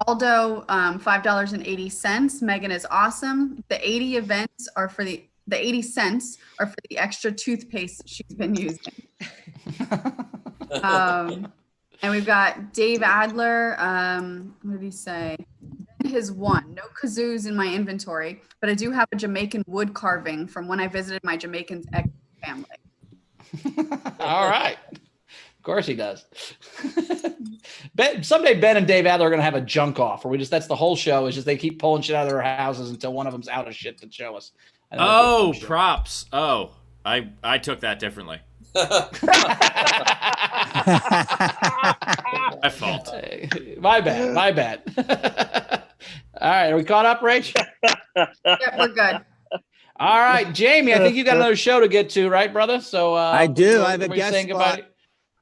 Aldo, $5.80. Megan is awesome. The 80 cents are for the extra toothpaste she's been using. And we've got Dave Adler. What did he say? His one. No kazoos in my inventory, but I do have a Jamaican wood carving from when I visited my Jamaican ex family. All right. Of course he does. Someday Ben and Dave Adler are going to have a junk off where that's the whole show is just they keep pulling shit out of their houses until one of them's out of shit to show us. Oh, props. Oh, I took that differently. My fault. My bad. All right, are we caught up, Rach? Yep, we're good. All right, Jamie, I think you got another show to get to, right, brother? So I do. I have a what are you guest saying spot. about it?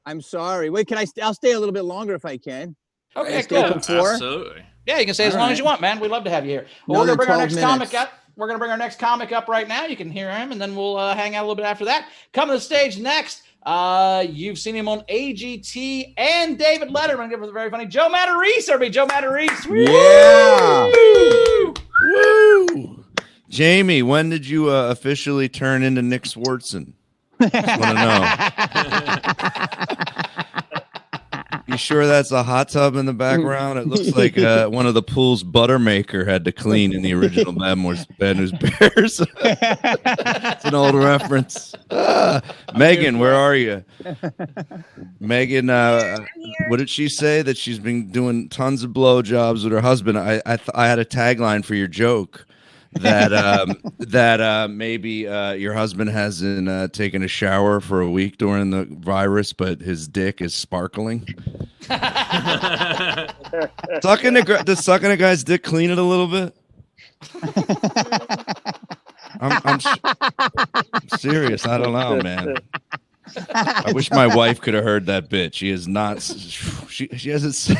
I'm sorry. Wait, I'll stay a little bit longer if I can. Okay, Stay cool. till 4? Absolutely. Yeah, you can stay as All long right. as you want, man. We'd love to have you here. Well, we're Another going to bring our 12 next comic minutes. up. We're going to bring our next comic up right now. You can hear him, and then we'll hang out a little bit after that. Coming to the stage next, you've seen him on AGT and David Letterman. Give us a very funny Joe Matarese. Everybody, Joe Matarese. Yeah. Woo! Jamie, when did you officially turn into Nick Swartzen? Want to know. You sure that's a hot tub in the background? It looks like one of the pools Buttermaker had to clean in the original Ben was Bears. It's an old reference. Megan, where are you? Megan, what did she say? That she's been doing tons of blowjobs with her husband. I had a tagline for your joke. That maybe your husband hasn't taken a shower for a week during the virus, but his dick is sparkling. Does sucking a guy's dick clean it a little bit? I'm serious. I don't know, man. I wish my wife could have heard that bit. She is not. She hasn't.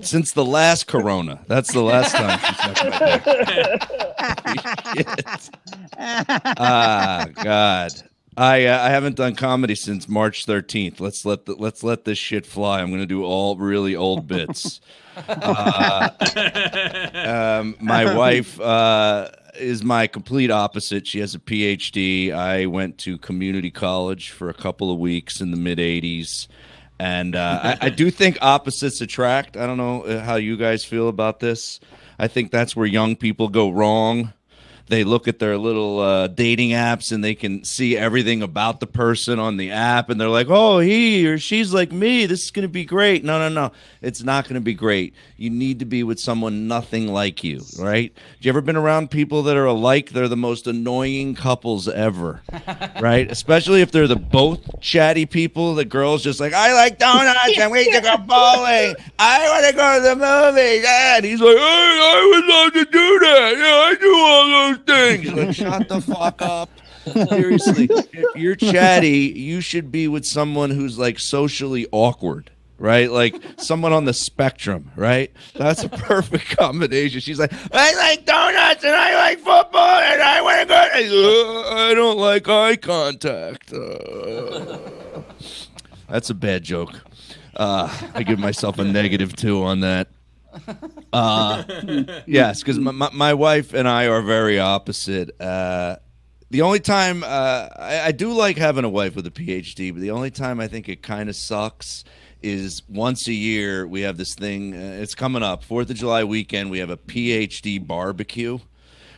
Since the last Corona. That's the last time she sucked my dick. God. I haven't done comedy since March 13th. Let's let this shit fly. I'm gonna do all really old bits. My wife is my complete opposite. She has a PhD. I went to community college for a couple of weeks in the mid 80s. And I do think opposites attract. I don't know how you guys feel about this. I think that's where young people go wrong. they look at their little dating apps and they can see everything about the person on the app, and they're like, oh, he or she's like me, this is going to be great. No, it's not going to be great. You need to be with someone nothing like you, right? You ever been around people that are alike? They're the most annoying couples ever, right? Especially if they're the both chatty people. The girl's just like, I like donuts and we to go bowling. I want to go to the movies. And he's like, I would love to do that. Yeah, I do all those things. Like, shut the fuck up. Seriously, if you're chatty, you should be with someone who's like socially awkward. Right? Like someone on the spectrum, right? That's a perfect combination. She's like, I like donuts and I like football and I want to go. I don't like eye contact. That's a bad joke. I give myself a -2 on that. Yes, because my wife and I are very opposite. The only time I do like having a wife with a PhD, but the only time I think it kind of sucks is once a year we have this thing. It's coming up, 4th of July weekend. We have a PhD barbecue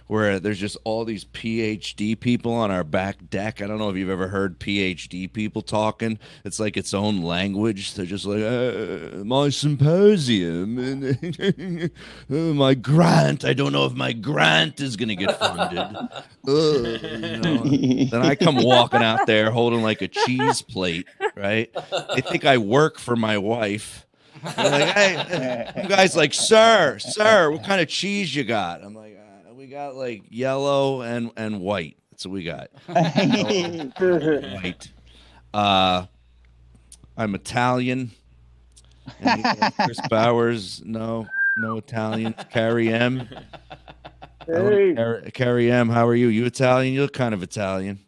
where there's just all these PhD people on our back deck. I don't know if you've ever heard PhD people talking. It's like its own language. They're just like, my symposium, and my grant. I don't know if my grant is going to get funded. Then I come walking out there holding like a cheese plate, right? They think I work for my wife. They're like, hey, you guys like, sir, what kind of cheese you got? I'm like, we got like yellow and white. That's what we got. White. I'm Italian. Chris Bowers, no Italian. Carrie M. Hey. Carrie M, how are you? You Italian? You look kind of Italian.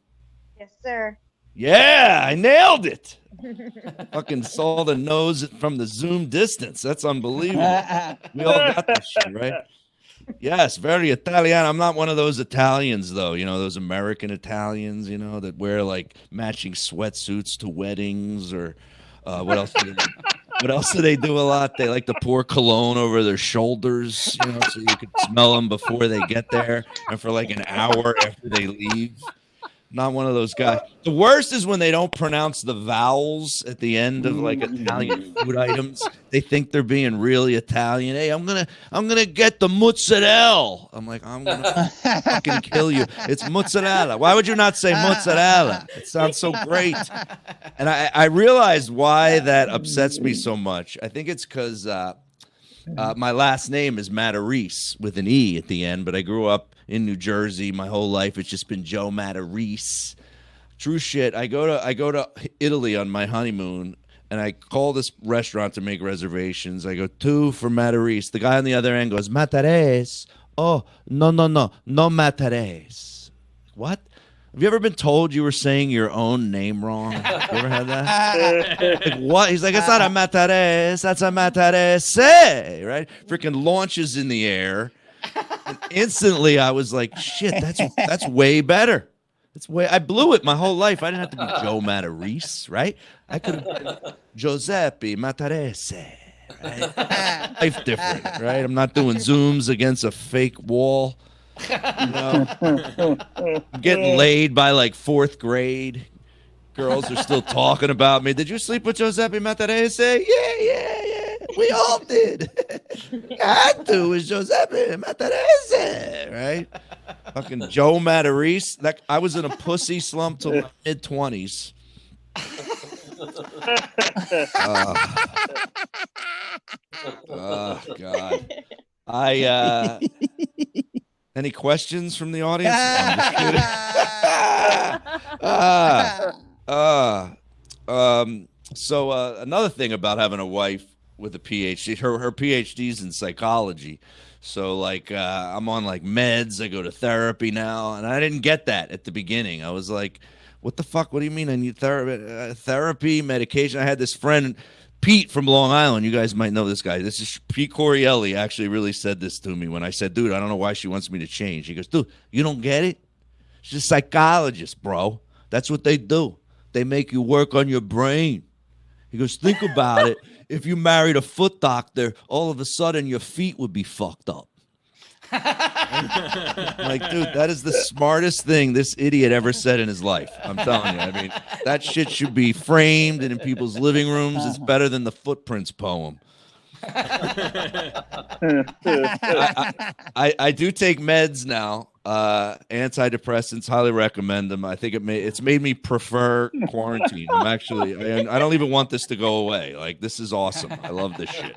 Yes, sir. Yeah, I nailed it. Fucking saw the nose from the Zoom distance. That's unbelievable. We all got this shit, right? Yes, very Italian. I'm not one of those Italians, though. You know, those American Italians, you know, that wear like matching sweatsuits to weddings, or what else? What else do they do a lot? They like to pour cologne over their shoulders, you know, so you could smell them before they get there, and for like an hour after they leave. Not one of those guys. The worst is when they don't pronounce the vowels at the end of like Italian food items. They think they're being really Italian. Hey, I'm gonna get the mozzarella. I'm like, I'm gonna fucking kill you. It's mozzarella. Why would you not say mozzarella? It sounds so great. And I realized why that upsets me so much. I think it's because my last name is Matarese with an E at the end, but I grew up in New Jersey my whole life. It's just been Joe Matarese. True shit. I go to Italy on my honeymoon, and I call this restaurant to make reservations. I go, 2 for Matarese. The guy on the other end goes, Matarese. Oh, no, Matarese. What? Have you ever been told you were saying your own name wrong? You ever had that? Like, what? He's like, it's not a Matarese, that's a Matarese, right? Freaking launches in the air. And instantly I was like, shit, that's way better. I blew it my whole life. I didn't have to be Joe Matarese, right? I could have been Giuseppe Matarese, right? Life different, right? I'm not doing Zooms against a fake wall. You know? I'm getting laid by like 4th grade. Girls are still talking about me. Did you sleep with Giuseppe Matarese? Yeah. We all did. Had to. It was Giuseppe Matarese, right? Fucking Joe Matarese. I was in a pussy slump till my mid-20s. Oh God. Any questions from the audience? No, I'm just kidding. So another thing about having a wife with a PhD, her PhD's in psychology. So like I'm on like meds. I go to therapy now, and I didn't get that at the beginning. I was like, what the fuck? What do you mean I need therapy, medication? I had this friend, Pete from Long Island. You guys might know this guy. This is Pete Corielli actually really said this to me when I said, dude, I don't know why she wants me to change. He goes, dude, you don't get it? She's a psychologist, bro. That's what they do. They make you work on your brain. He goes, think about it. If you married a foot doctor, all of a sudden your feet would be fucked up. I'm like, dude, that is the smartest thing this idiot ever said in his life. I'm telling you. I mean, that shit should be framed and in people's living rooms. It's better than the Footprints poem. I do take meds now. Antidepressants, highly recommend them. I think it's made me prefer quarantine. I don't even want this to go away. Like, this is awesome. I love this shit.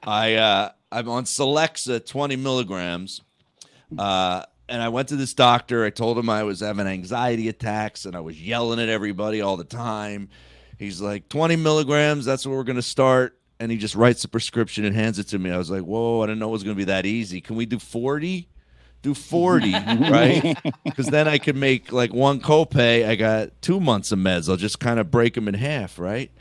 I'm on Celexa 20 milligrams. And I went to this doctor. I told him I was having anxiety attacks and I was yelling at everybody all the time. He's like, 20 milligrams, that's where we're going to start. And he just writes a prescription and hands it to me. I was like, whoa, I didn't know it was going to be that easy. Can we do 40? Do 40, right? Because then I could make like one copay. I got 2 months of meds. I'll just kind of break them in half, right?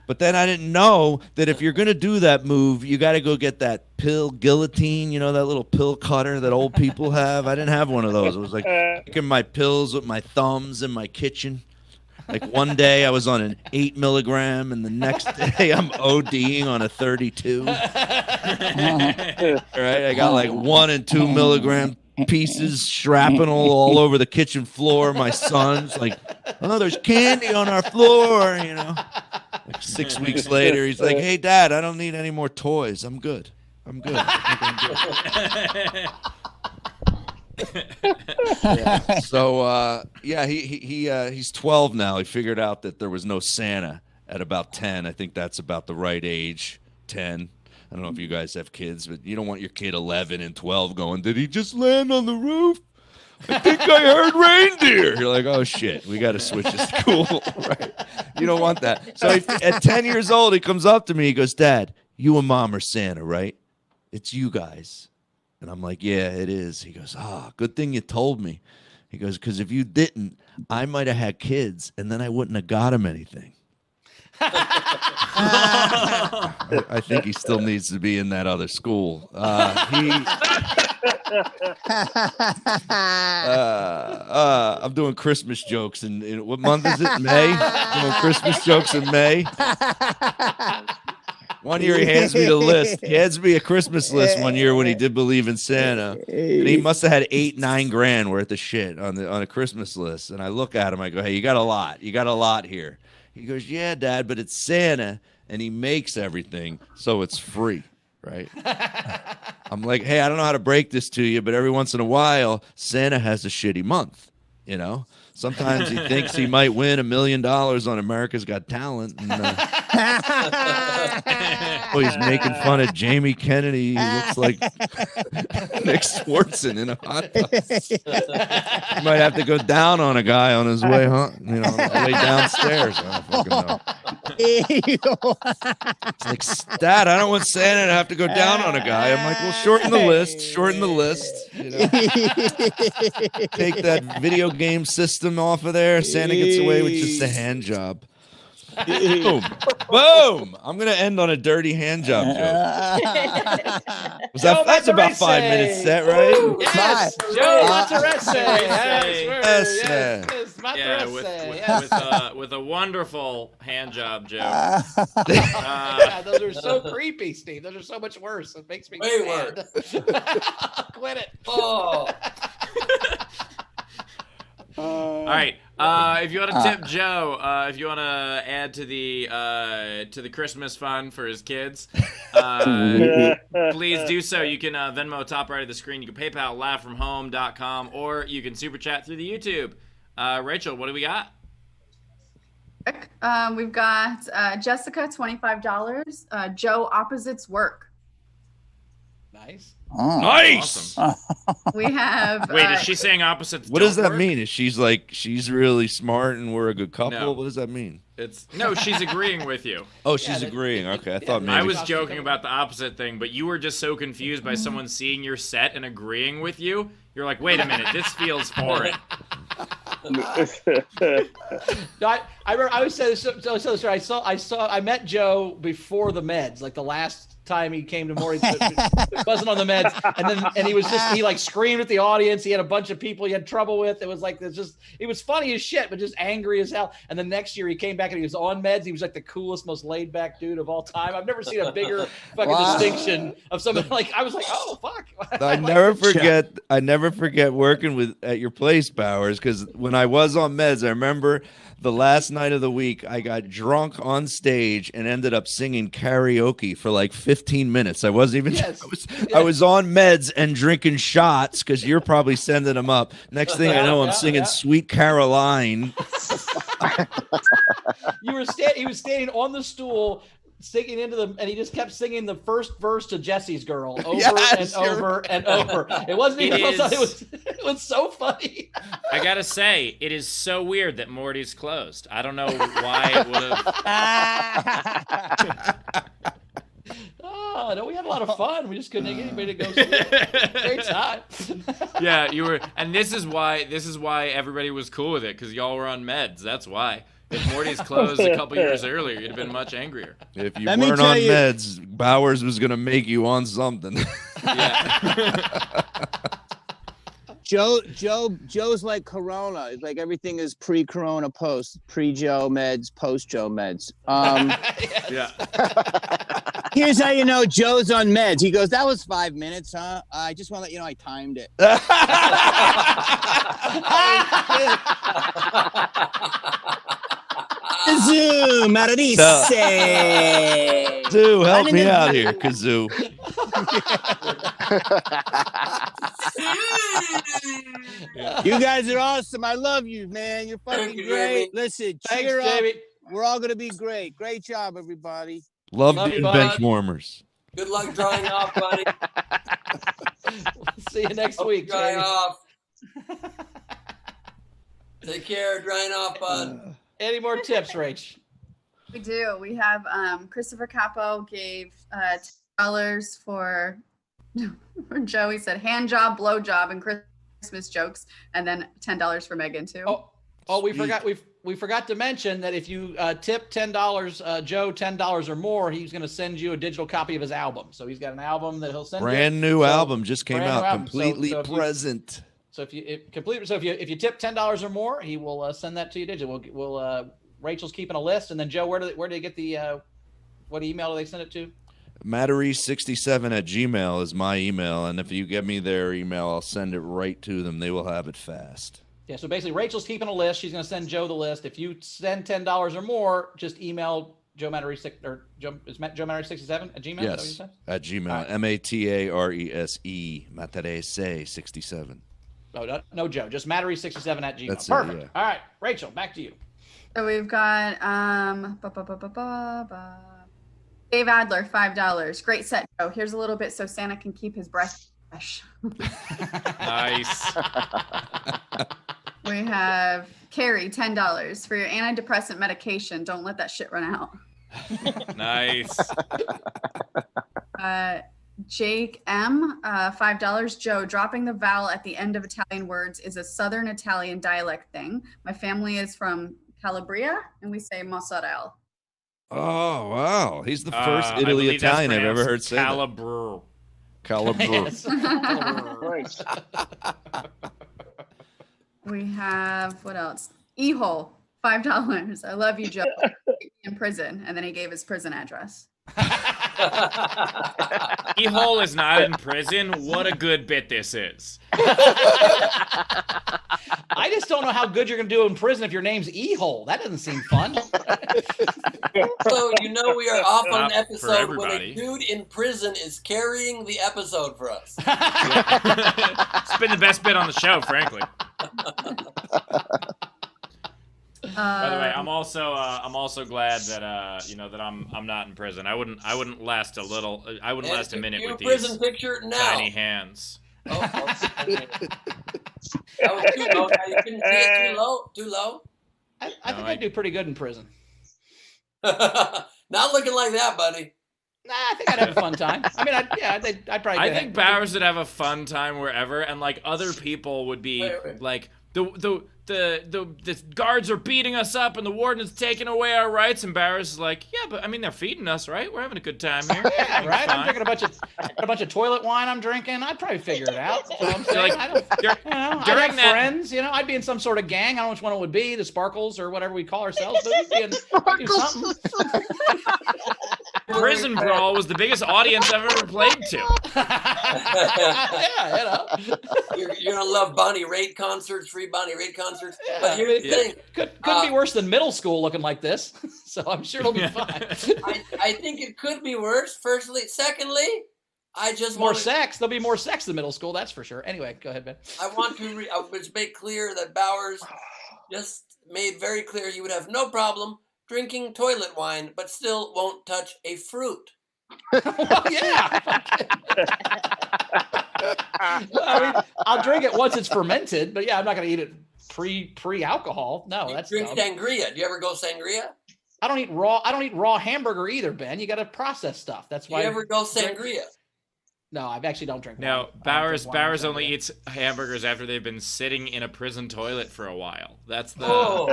But then I didn't know that if you're going to do that move, you got to go get that pill guillotine, you know, that little pill cutter that old people have. I didn't have one of those. I was like taking my pills with my thumbs in my kitchen. Like one day I was on an 8 milligram and the next day I'm ODing on a 32. Right? I got like 1 and 2 milligram pieces, shrapnel all over the kitchen floor. My son's like, oh, there's candy on our floor, you know. Like 6 weeks later, he's like, hey, Dad, I don't need any more toys. I'm good. I'm good. Yeah. So he's 12 now. He figured out that there was no Santa at about 10. I think that's about the right age, 10. I don't know if you guys have kids, but you don't want your kid 11 and 12 going, did he just land on the roof? I think I heard reindeer. You're like, oh, shit, we got to switch to school. Right? You don't want that. So at 10 years old, he comes up to me. He goes, Dad, you and Mom are Santa, right? It's you guys. And I'm like, yeah, it is. He goes, good thing you told me. He goes, because if you didn't, I might have had kids, and then I wouldn't have got him anything. I think he still needs to be in that other school. I'm doing Christmas jokes in what month is it? May? I'm doing Christmas jokes in May. One year he hands me the list. He hands me a Christmas list one year when he did believe in Santa. And he must have had $8-9 grand worth of shit on a Christmas list. And I look at him, I go, hey, you got a lot. You got a lot here. He goes, yeah, Dad, but it's Santa and he makes everything, so it's free, right? I'm like, hey, I don't know how to break this to you, but every once in a while, Santa has a shitty month, you know? Sometimes he thinks he might win $1 million on America's Got Talent. And, he's making fun of Jamie Kennedy. He looks like Nick Swartzen in a hot tub. He might have to go down on a guy on his way, on the way downstairs. I don't fucking know. It's like, Dad, I don't want Santa to have to go down on a guy. I'm like, well, shorten the list. Shorten the list. You know? Take that video game system off of there. Santa gets away with just a hand job. Boom. Boom. I'm going to end on a dirty hand job joke. That's about 5 minutes set, right? Yes. Joe Matarese. Yeah, with a wonderful hand job joke. Yeah, those are so creepy, Steve. Those are so much worse. It makes me Way sad. Quit it. Oh. All right. If you want to tip Joe, if you want to add to the Christmas fund for his kids, please do so. You can Venmo top right of the screen. You can PayPal livefromhome.com, or you can super chat through the YouTube. Rachel, what do we got? We've got Jessica, $25. Joe, opposites work. Nice. Oh, nice. Awesome. We have. Wait, is she saying opposites? What does that work? mean? Is she's really smart and we're a good couple? No. What does that mean? No, she's agreeing with you. Oh, she's agreeing. Okay, I thought maybe. I was joking about the opposite thing, but you were just so confused by someone seeing your set and agreeing with you. You're like, wait a minute, this feels foreign. I remember I was saying so I met Joe before the meds, like the last time he came to Maury's. Wasn't on the meds, and he like screamed at the audience. He had a bunch of people he had trouble with. It was like it was funny as shit, but just angry as hell. And then next year he came back and he was on meds. He was like the coolest, most laid back dude of all time. I've never seen a bigger fucking distinction of somebody. Like I was like, oh fuck. I never forget working at your place, Bowers, because when I was on meds, I remember the last night of the week, I got drunk on stage and ended up singing karaoke for like 15 minutes. I wasn't even. Yes. I was on meds and drinking shots because you're probably sending them up. Next thing I know, I'm singing "Sweet Caroline." He was standing on the stool, singing and he just kept singing the first verse to Jesse's Girl over and over and over. It wasn't even. It was so funny. I gotta say, it is so weird that Morty's closed. I don't know why it would have. Oh no, we had a lot of fun. We just couldn't get anybody to go see it. Great time. Yeah, you were, and this is why everybody was cool with it, because y'all were on meds. That's why. If Morty's closed a couple years earlier, you'd have been much angrier. If you weren't on meds, Bowers was going to make you on something. Yeah. Joe's like Corona. It's like everything is pre-Corona, pre-Joe meds, post-Joe meds. Yeah. Here's how you know Joe's on meds. He goes, "That was 5 minutes, huh? I just want to let you know I timed it." Kazoo, Matarese. Kazoo, help me out here, Kazoo. You guys are awesome. I love you, man. You're fucking great. Listen, cheer up. We're all gonna be great. Great job, everybody. Love doing bench warmers. Good luck drying off, buddy. See you next week. Dry off. Take care. Drying off, bud. Any more tips, Rach? We do. We have Christopher Capo gave $10 for Joe. He said hand job, blow job, and Christmas jokes, and then $10 for Megan too. Oh, we forgot to mention that if you tip $10, Joe $10 or more, he's going to send you a digital copy of his album. So he's got an album that he'll send you. Brand new album just came out, completely present. So if you tip $10 or more, he will send that to you digital. Rachel's keeping a list, and then Joe, where do they get the what email do they send it to? Matarese67@gmail is my email, and if you give me their email, I'll send it right to them. They will have it fast. Yeah, so basically Rachel's keeping a list. She's going to send Joe the list. If you send $10 or more, just email Joe Matarese Joe Matarese67@gmail. Yes, at Gmail. Right. Matarese Matarese67. Oh, no, Joe. Just Matarese67@gmail. That's perfect. It, yeah. All right, Rachel, back to you. So we've got Dave Adler, $5. Great set, Joe. Here's a little bit so Santa can keep his breath fresh. Nice. We have Carrie, $10 for your antidepressant medication. Don't let that shit run out. Nice. Jake M, $5. Joe, dropping the vowel at the end of Italian words is a Southern Italian dialect thing. My family is from Calabria, and we say mozzarella. Oh, wow. He's the first Italy Italian I've ever heard say Calabro. Calabro. We have, what else? E-hole, $5. I love you, Joe. In prison. And then he gave his prison address. E-hole is not in prison. What a good bit this is. I just don't know how good you're going to do in prison if your name's E-hole. That doesn't seem fun. So, we are off on an episode when a dude in prison is carrying the episode for us. It's been the best bit on the show, frankly. By the way, I'm also glad that that I'm not in prison. I wouldn't last a minute with these prison picture now. Tiny hands. Oh, that was too low. Now you couldn't see it too low. I think I'd do pretty good in prison. Not looking like that, buddy. Nah, I think I'd have a fun time. I mean, I'd probably. I think Bowers would have a fun time wherever, and like other people would be like the the guards are beating us up and the warden is taking away our rights. And Bowers is like, yeah, but I mean, they're feeding us, right? We're having a good time here. Yeah, right. Fine. I'm drinking a bunch of toilet wine. I'm drinking. I'd probably figure it out. So I'm saying, Like, I don't, I'd during have that- friends. I'd be in some sort of gang. I don't know which one it would be, the Sparkles or whatever we call ourselves. But we'd do something. Prison Brawl was the biggest audience I've ever played to. Yeah, You're gonna love Bonnie Raitt concerts, free Bonnie Raitt concerts. Yeah. But here's the thing. Couldn't be worse than middle school looking like this. So I'm sure it'll be fine. I think it could be worse. Secondly, I just More want sex. There'll be more sex in middle school. That's for sure. Anyway, go ahead, Ben. I want to make clear that Bowers just made very clear he would have no problem drinking toilet wine, but still won't touch a fruit. Well, yeah. I mean, I'll drink it once it's fermented, but yeah, I'm not going to eat it pre-alcohol. No, that's drink dumb. sangria. Do you ever go sangria? I don't eat raw hamburger either, Ben. You got to process stuff. That's Do why. you ever go sangria? No, I actually don't drink. No, wine. I don't drink wine Bowers or only sangria. eats hamburgers after they've been sitting in a prison toilet for a while. That's the. Oh,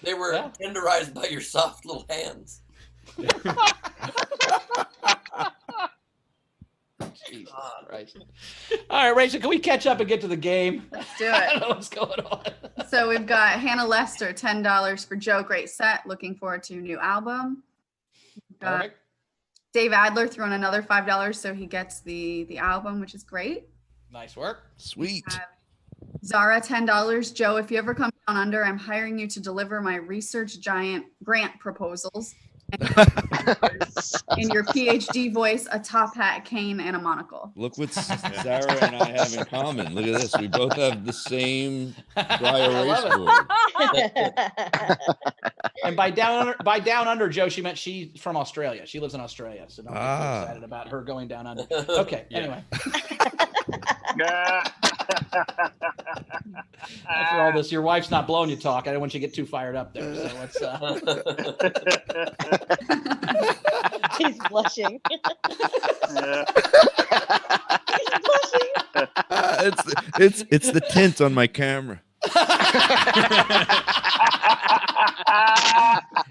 they were Yeah. tenderized by your soft little hands. Jesus Christ. All right, Rachel, can we catch up and get to the game? Let's do I don't it. know what's going on. So we've got Hannah Lester, $10 for Joe. Great set. Looking forward to new album. We've got Perfect. Dave Adler throwing another $5 so he gets the album, which is great. Nice work. Sweet. Zara, $10. Joe, if you ever come down under, I'm hiring you to deliver my research giant grant proposals. In your PhD voice, a top hat, cane, and a monocle. Look what Sarah and I have in common. Look at this. We both have the same dry erase love board. And by down under, Joe, she meant she's from Australia. She lives in Australia, so don't get too excited about her going down under. Okay, Yeah. anyway. After all this, your wife's not blowing you talk. I don't want you to get too fired up there. So let's. He's blushing. It's the tint on my camera.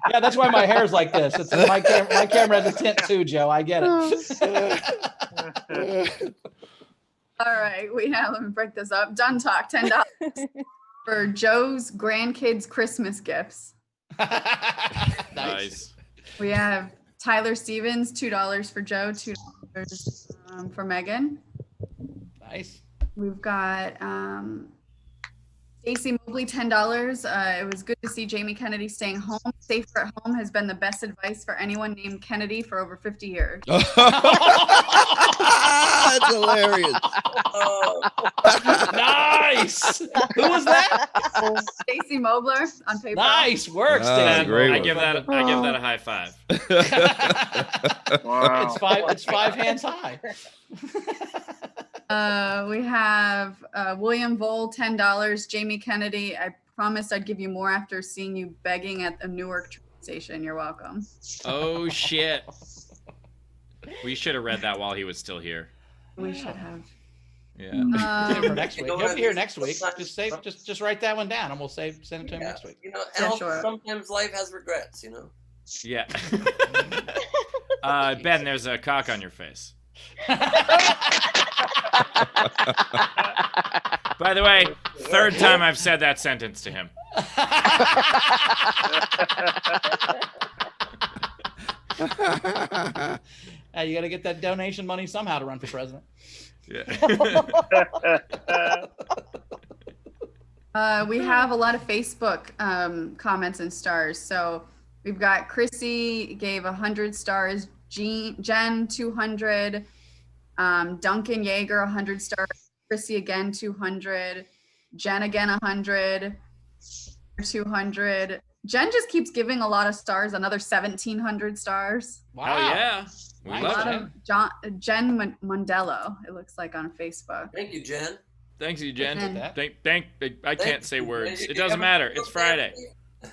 Yeah, that's why my hair's like this. It's my camera has a tint too, Joe. I get it. All right, let me break this up. Done talk, $10 for Joe's grandkids' Christmas gifts. Nice. We have Tyler Stevens, $2 for Joe, $2 for Megan. Nice. We've got Stacey Mobley, $10. It was good to see Jamie Kennedy staying home. Safer at home has been the best advice for anyone named Kennedy for over 50 years. That's hilarious. Nice. Who was that? Stacey Mobler on PayPal. Nice work, Ah, Stan. great I one. give that a high five. Wow. It's five hands high. We have William Vole, $10. Jamie Kennedy, I promised I'd give you more after seeing you begging at a Newark train station. You're welcome. Oh shit. We should have read that while he was still here. We should have. Yeah. For next week. He'll be here next week. Just write that one down, and we'll send it to him next week. And Yeah, also sure. sometimes life has regrets, Yeah. Ben, there's a cock on your face. By the way, third time I've said that sentence to him. You got to get that donation money somehow to run for president. Yeah. We have a lot of Facebook comments and stars. So we've got Chrissy gave 100 stars, Jen 200, Duncan Yeager 100 stars, Chrissy again 200, Jen again 100, 200. Jen just keeps giving a lot of stars, another 1,700 stars. Wow. Oh yeah. We Nice. love A lot it. of Jen Mondello, it looks like on Facebook. Thank you, Jen. Thanks you, Jen. Thank I can't say words. It doesn't matter. It's Friday.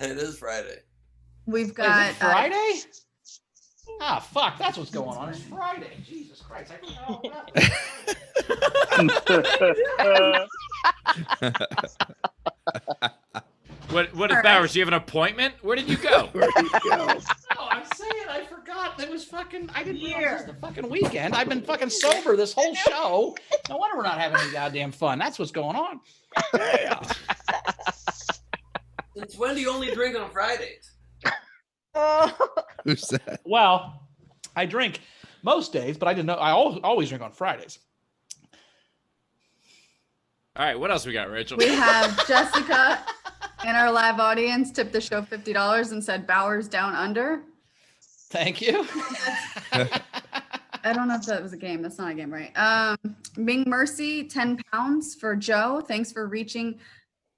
It is Friday. We've Is got it Friday? Ah, fuck. That's what's going on. It's Friday. Jesus Christ. I forgot all about it. What if Bowers? Do you have an appointment? Where did you go? No, I'm saying I forgot. It was fucking. I didn't realize it was the fucking weekend. I've been fucking sober this whole show. No wonder we're not having any goddamn fun. That's what's going on. Yeah. Since when do you only drink on Fridays? Who's that? Well, I drink most days, but I didn't know. I always drink on Fridays. All right, what else we got, Rachel? We have Jessica in our live audience tipped the show $50 and said Bowers down under. Thank you. I don't know if that was a game. That's not a game, right? Ming Mercy, 10 pounds for Joe. Thanks for researching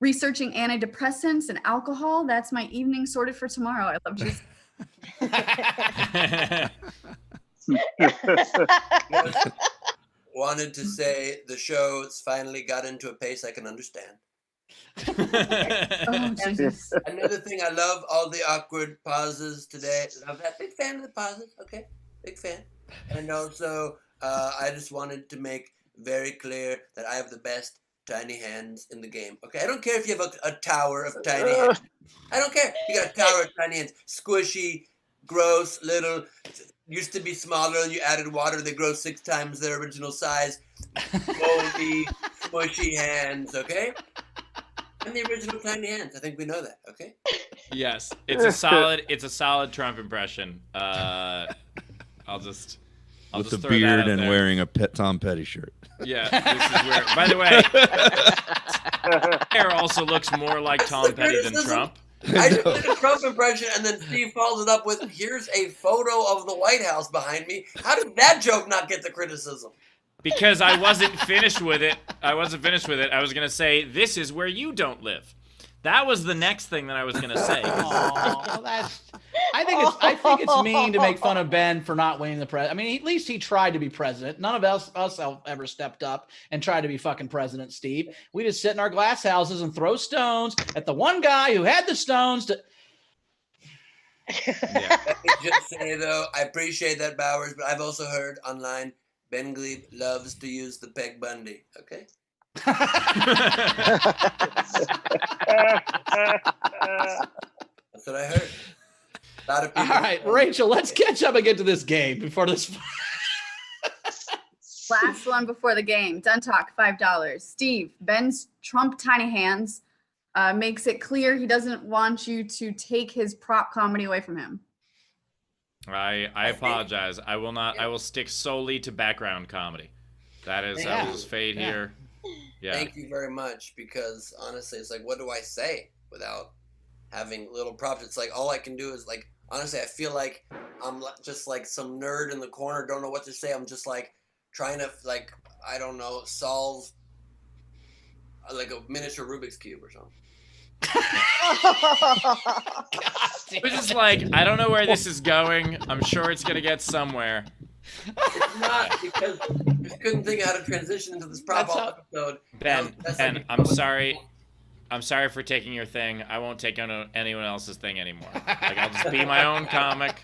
antidepressants and alcohol. That's my evening sorted for tomorrow. I love you. Wanted to say the show's finally got into a pace I can understand. Oh, Jesus. Another thing, I love all the awkward pauses today. Love that. Big fan of the pauses. Okay, big fan. And also, I just wanted to make very clear that I have the best tiny hands in the game. Okay, I don't care if you have a tower of tiny hands. I don't care. You got a tower of tiny hands. Squishy, gross, little. Used to be smaller. You added water. They grow 6 times their original size. Moldy, smushy hands. Okay. And the original tiny hands. I think we know that. Okay. Yes, it's a solid Trump impression. I'll just With the throw that beard out and there. wearing a Tom Petty shirt. Yeah, this is where. By the way, hair also looks more like Tom Petty than Trump. I just did a Trump impression, and then Steve follows it up with, "Here's a photo of the White House behind me." How did that joke not get the criticism? Because I wasn't finished with it. I was gonna say, "This is where you don't live." That was the next thing that I was gonna say. Oh, I think it's mean to make fun of Ben for not winning the president. I mean, at least he tried to be president. None of us have ever stepped up and tried to be fucking president, Steve. We just sit in our glass houses and throw stones at the one guy who had the stones to. Yeah. Let me just say, though, I appreciate that, Bowers, but I've also heard online Ben Glebe loves to use the Peg Bundy. Okay. That's what I heard. A lot of people. All right, Rachel, let's catch up and get to this game before this. Last one before the game. Done talk, $5. Steve, Ben's Trump tiny hands makes it clear he doesn't want you to take his prop comedy away from him. I apologize. I will not. I will stick solely to background comedy. That is, I will just fade here. Yeah. Thank you very much, because honestly, it's like, what do I say without having little props? It's like, all I can do is, like, honestly, I feel like I'm just like some nerd in the corner, don't know what to say. I'm just like trying to, like, I don't know, solve like a miniature Rubik's Cube or something. It was just like, I don't know where this is going. I'm sure it's gonna get somewhere. It's not, because I just couldn't think of how to transition into this prop episode. Ben, I'm sorry. I'm sorry for taking your thing. I won't take anyone else's thing anymore. Like, I'll just be my own comic.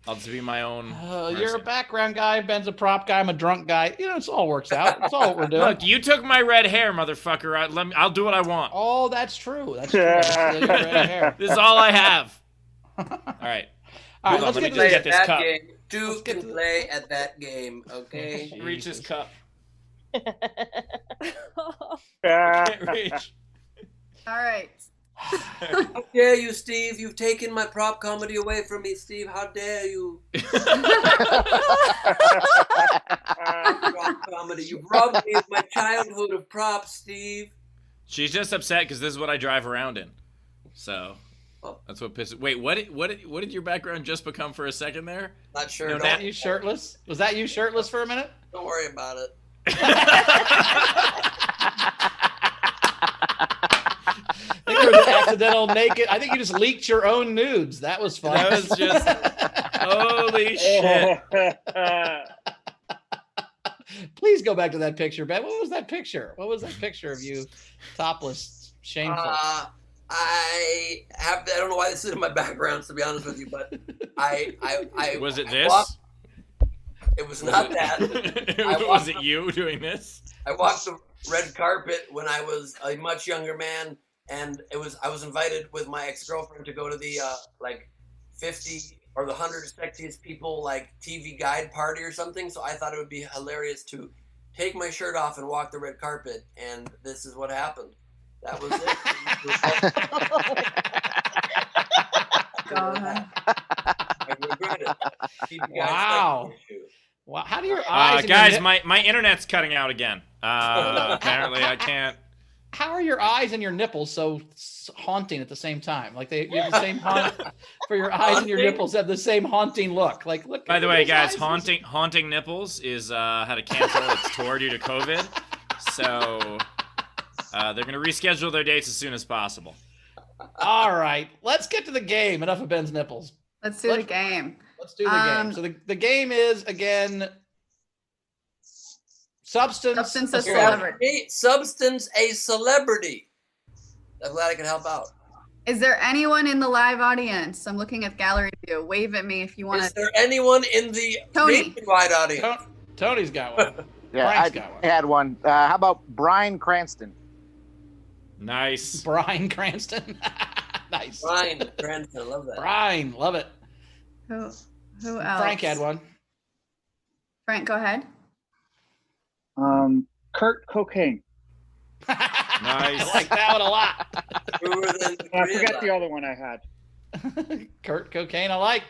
I'll just be my own. You're a background guy. Ben's a prop guy. I'm a drunk guy. You know, it all works out. That's all what we're doing. Look, you took my red hair, motherfucker. I'll do what I want. Oh, that's true. That's true. That's red hair. This is all I have. All right. All right, Hold on, let's let me get just get this cup. Game. Two can play at that game, okay? Reach this cup. Can't reach. All right. How dare you, Steve? You've taken my prop comedy away from me, Steve. How dare you? Prop comedy. You've robbed me of my childhood of props, Steve. She's just upset because this is what I drive around in. So that's what pisses. Wait, what did your background just become for a second there? Not sure. Was that you shirtless? Was that you shirtless for a minute? Don't worry about it. I think it was an accidental naked. I think you just leaked your own nudes. That was fun. That was just holy shit. Please go back to that picture, Ben. What was that picture? What was that picture of you topless, shameful? I don't know why this is in my background, to be honest with you, but I was it this? It was not that. Was it you doing this? I walked red carpet when I was a much younger man, and I was invited with my ex-girlfriend to go to the like 50 or the 100 sexiest people like TV guide party or something. So I thought it would be hilarious to take my shirt off and walk the red carpet, and this is what happened. That was it. God. I regret it. TV guide Wow. sexy issue. Wow. How do your eyes? and your Guys, nip- my internet's cutting out again. Apparently, I can't. How are your eyes and your nipples so haunting at the same time? Like you have the same haunt for your eyes and your nipples have the same haunting look. Like look. By the at way, those guys, eyes. haunting nipples is had to cancel its tour due to COVID, so they're gonna reschedule their dates as soon as possible. All right, let's get to the game. Enough of Ben's nipples. Let's do the game. Let's do the game. So the game is again substance a celebrity. Substance a celebrity. I'm glad I could help out. Is there anyone in the live audience? I'm looking at gallery view. Wave at me if you want Is to. there anyone in the Tony. wide audience? Tony's got one. Yeah, Frank's got one. I had one. How about Bryan Cranston? Nice. Bryan Cranston. Nice. Bryan Cranston, I love that. Bryan, love it. Who else? Frank had one. Frank, go ahead. Kurt Cocaine. Nice. I like that one a lot. I forgot the other one I had. Kurt Cocaine, I like.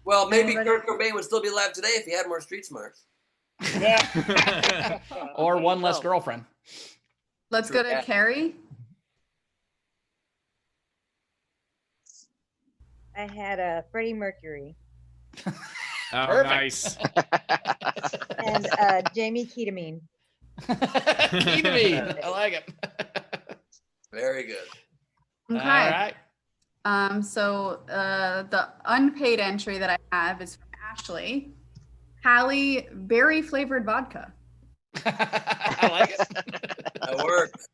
Well, maybe Kurt Cobain would still be alive today if he had more street smarts. Yeah. Or one less girlfriend. Let's go to Carrie. I had Freddie Mercury Oh, Perfect. nice. and Jamie Ketamine. Ketamine. I like it. Very good. Okay. All right. So the unpaid entry that I have is from Ashley. Hallie berry flavored vodka. I like it. That works.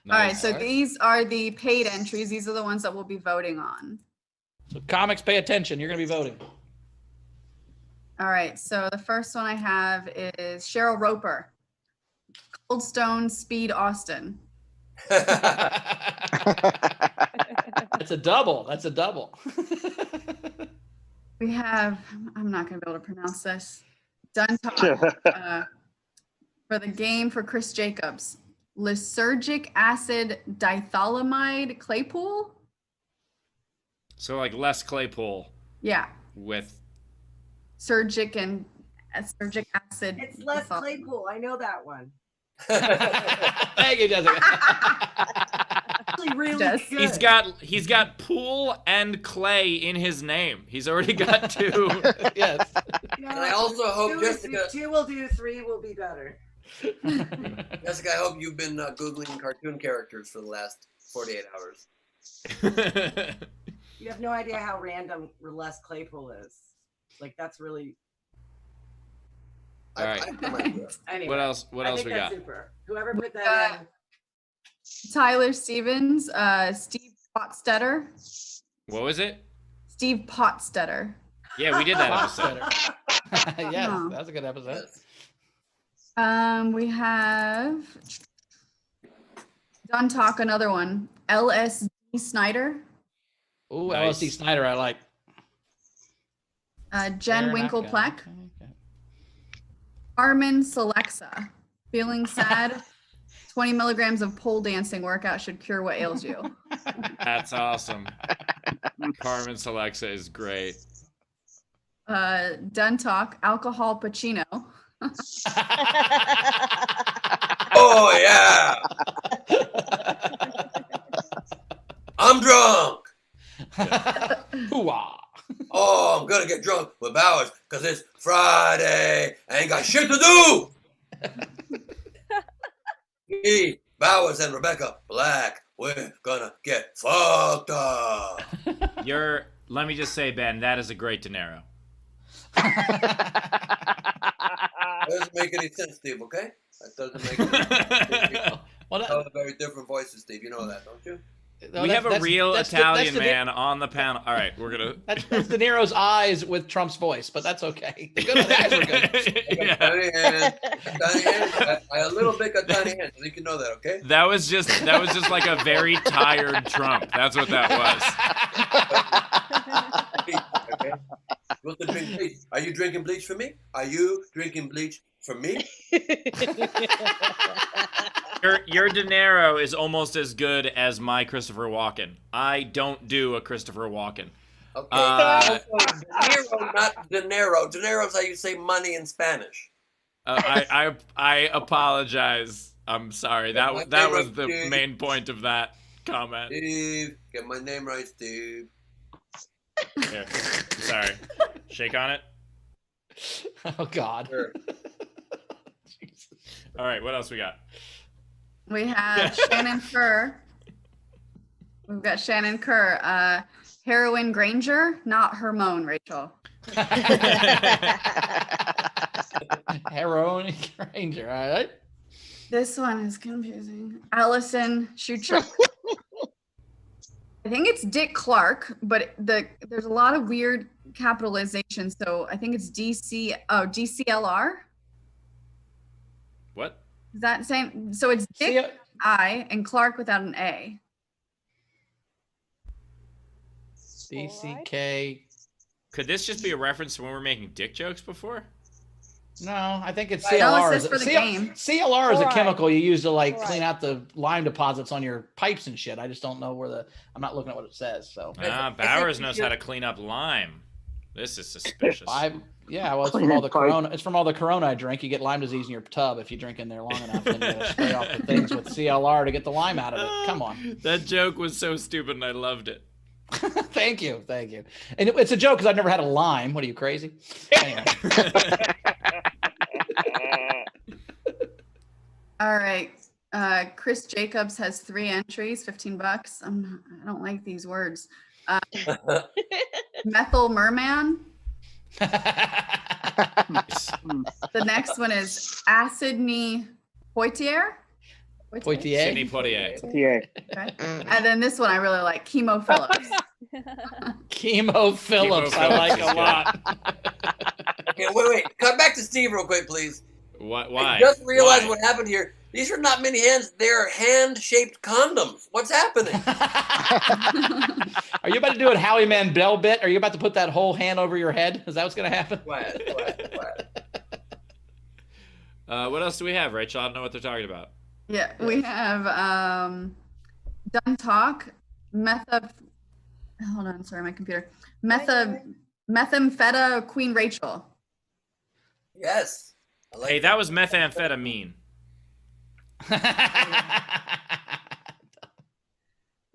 All right. So these are the paid entries. These are the ones that we'll be voting on. So comics, pay attention. You're going to be voting. All right. So the first one I have is Cheryl Roper. Cold Stone Speed Austin. That's a double. That's a double. We have, I'm not going to be able to pronounce this. Duntalk for the game for Chris Jacobs. Lysergic acid dithylamide Claypool. So like Les Claypool Yeah. with Surgic and surgic acid. It's Les Claypool. I know that one. Thank you, Jessica. Actually, really good. He's got pool and clay in his name. He's already got two. Yes. And I also hope Jessica. 2 will do, 3 will be better. Jessica, I hope you've been Googling cartoon characters for the last 48 hours. You have no idea how random Les Claypool is. Like, that's really. All right. Anyway, What else? What else I think we that's got? super. Whoever put that in. Tyler Stevens, Steve Potstetter. What was it? Steve Potstetter. Yeah, we did that episode. Yes, Oh. that's a good episode. We have Duntalk, another one. LSD Snyder. Ooh, Nice. LSD Snyder, I like. Jen Fair enough, Winklepleck. okay. Carmen Selexa. Feeling sad? 20 milligrams of pole dancing workout should cure what ails you. That's awesome. Carmen Selexa is great. Duntalk, alcohol Pacino. Oh, yeah. I'm drunk. Hoo-ah. Oh, I'm going to get drunk with Bowers because it's Friday. I ain't got shit to do. Me, Bowers, and Rebecca Black, we're gonna get fucked up. Let me just say, Ben, that is a great De Niro. That doesn't make any sense, Steve, okay? That doesn't make any sense. Well, Those are very different voices, Steve. You know that, don't you? We have a real Italian man on the panel. All right, we're gonna. That's De Niro's eyes with Trump's voice, but that's okay. The eyes were good. Tiny hand. Tiny hand. A little bit of tiny hand. You can know that, okay? That was just like a very tired Trump. That's what that was. Okay. What's the drink bleach? Are you drinking bleach for me? Are you drinking bleach for me? Your De Niro is almost as good as my Christopher Walken. I don't do a Christopher Walken. Okay. De Niro, not De Niro. De Niro's how you say money in Spanish. I apologize. I'm sorry. That was the main point of that comment. Steve, get my name right, Steve. Here. Sorry. Shake on it. Oh God. Sure. All right. What else we got? We have Shannon Kerr. We've got Shannon Kerr. Heroin Granger, not Hermione, Rachel. Heroin Granger, all right. This one is confusing. Allison Schucher. I think it's Dick Clark, but there's a lot of weird capitalization, so I think it's DCLR. What? Is that same? So it's Dick I and Clark without an A. DCK. Could this just be a reference to when we were making dick jokes before? No, I think it's No, CLR. it's just for the game. CLR is a Chloride. chemical you use to like Chloride. clean out the lime deposits on your pipes and shit. I just don't know I'm not looking at what it says. So Bowers knows how to clean up lime. This is suspicious. Well, it's from all the Corona. It's from all the Corona I drink. You get Lyme disease in your tub if you drink in there long enough. Then you spray off the things with CLR to get the lime out of it. Come on. That joke was so stupid, and I loved it. Thank you. And it's a joke because I've never had a lime. What are you, crazy? Anyway. All right. Chris Jacobs has 3 entries, $15. I don't like these words. Methyl Merman. The next one is Acidney Poitier. Sidney Poitier. Okay. And then this one I really like, Chemo Phillips. Chemo Phillips, I like a lot. Okay, wait. Come back to Steve real quick, please. Why? I just realized what happened here. These are not mini hands. They're hand-shaped condoms. What's happening? Are you about to do a Howie Mandel bit? Are you about to put that whole hand over your head? Is that what's going to happen? Quiet. What else do we have, Rachel? I don't know what they're talking about. Yeah, we have Done Talk, hold on, sorry, my computer. Methamphetamine Queen Rachel. Yes. Hey, that was methamphetamine.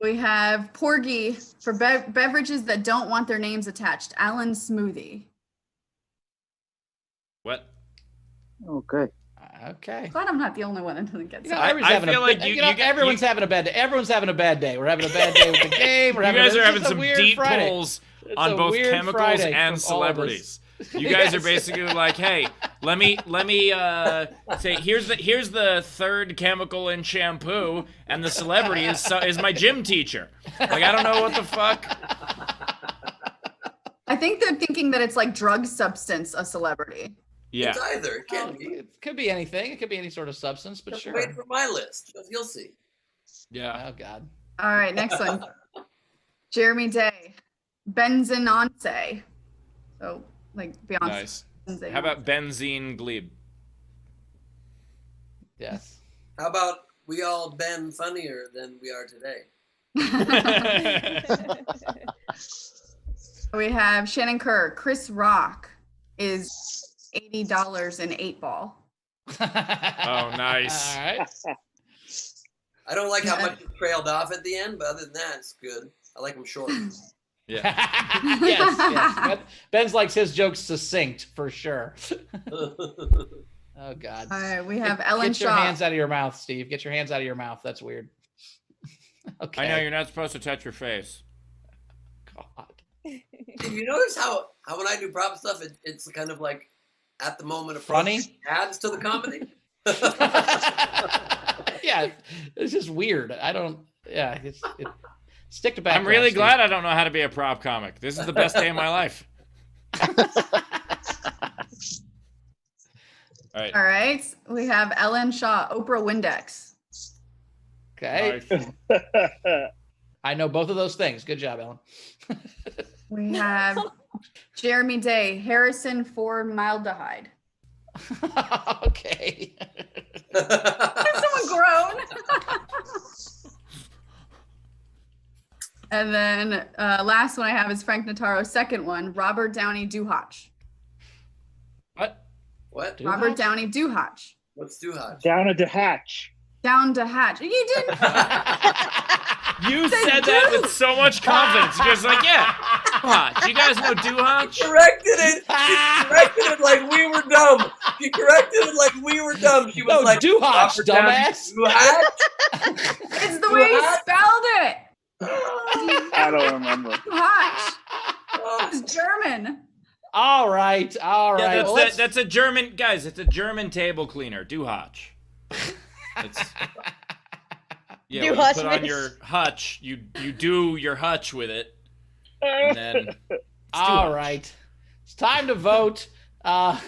We have Porgy for beverages that don't want their names attached. Alan Smoothie. What? Okay. Okay. Glad I'm not the only one that doesn't get I feel like everyone's having a bad day. Everyone's having a bad day. We're having a bad day with the game. You guys are having some weird deep Friday. pulls It's on a both weird chemicals Friday and from all of us. celebrities. You guys are Yes. basically like, hey, let me say here's the third chemical in shampoo, and the celebrity is my gym teacher. Like, I don't know what the fuck. I think they're thinking that it's like drug substance, a celebrity. Yeah. It's either. It can be. It could be anything. It could be any sort of substance, but Just sure. wait for my list. You'll see. Yeah. Oh God. All right, next one. Jeremy Day, Benzenonce. So like Beyonce. Nice. How about benzene glebe? Yes. How about we all been funnier than we are today? We have Shannon Kerr. Chris Rock is $80 in 8-ball. Oh, nice. All right. I don't like how much it trailed off at the end, but other than that, it's good. I like them short. Yeah. yes. Ben's likes his jokes succinct for sure. Oh God. All right, we have Ellen Get your Shaw. hands out of your mouth, Steve. Get your hands out of your mouth. That's weird. Okay. I know you're not supposed to touch your face. God. Did you notice how when I do prop stuff, it's kind of like at the moment of Funny? adds to the comedy? Yeah, it's just weird. I don't. Yeah, Stick to background. I'm really Steve. glad I don't know how to be a prop comic. This is the best day of my life. All right. All right. We have Ellen Shaw, Oprah Windex. Okay. I know both of those things. Good job, Ellen. We have Jeremy Day, Harrison formaldehyde. Okay. Someone groan. And then last one I have is Frank Notaro's second one, Robert Downey Duhotch. What? Robert Downey Duhotch. What's Duhotch? Down at the hatch. Down to hatch. You didn't. You said that with so much confidence. You guys were like, yeah, Duhotch. You guys know Duhotch? She corrected it. She corrected it like we were dumb. She corrected it like we were dumb. She was like, Duhotch, dumbass. Duhotch? It's the way he spelled it. I don't remember. Duhotch. It's German. All right. Yeah, that's a German, guys. It's a German table cleaner, Duhotch. It's when you put on your hutch, you do your hutch with it, and then. All right, it's time to vote. On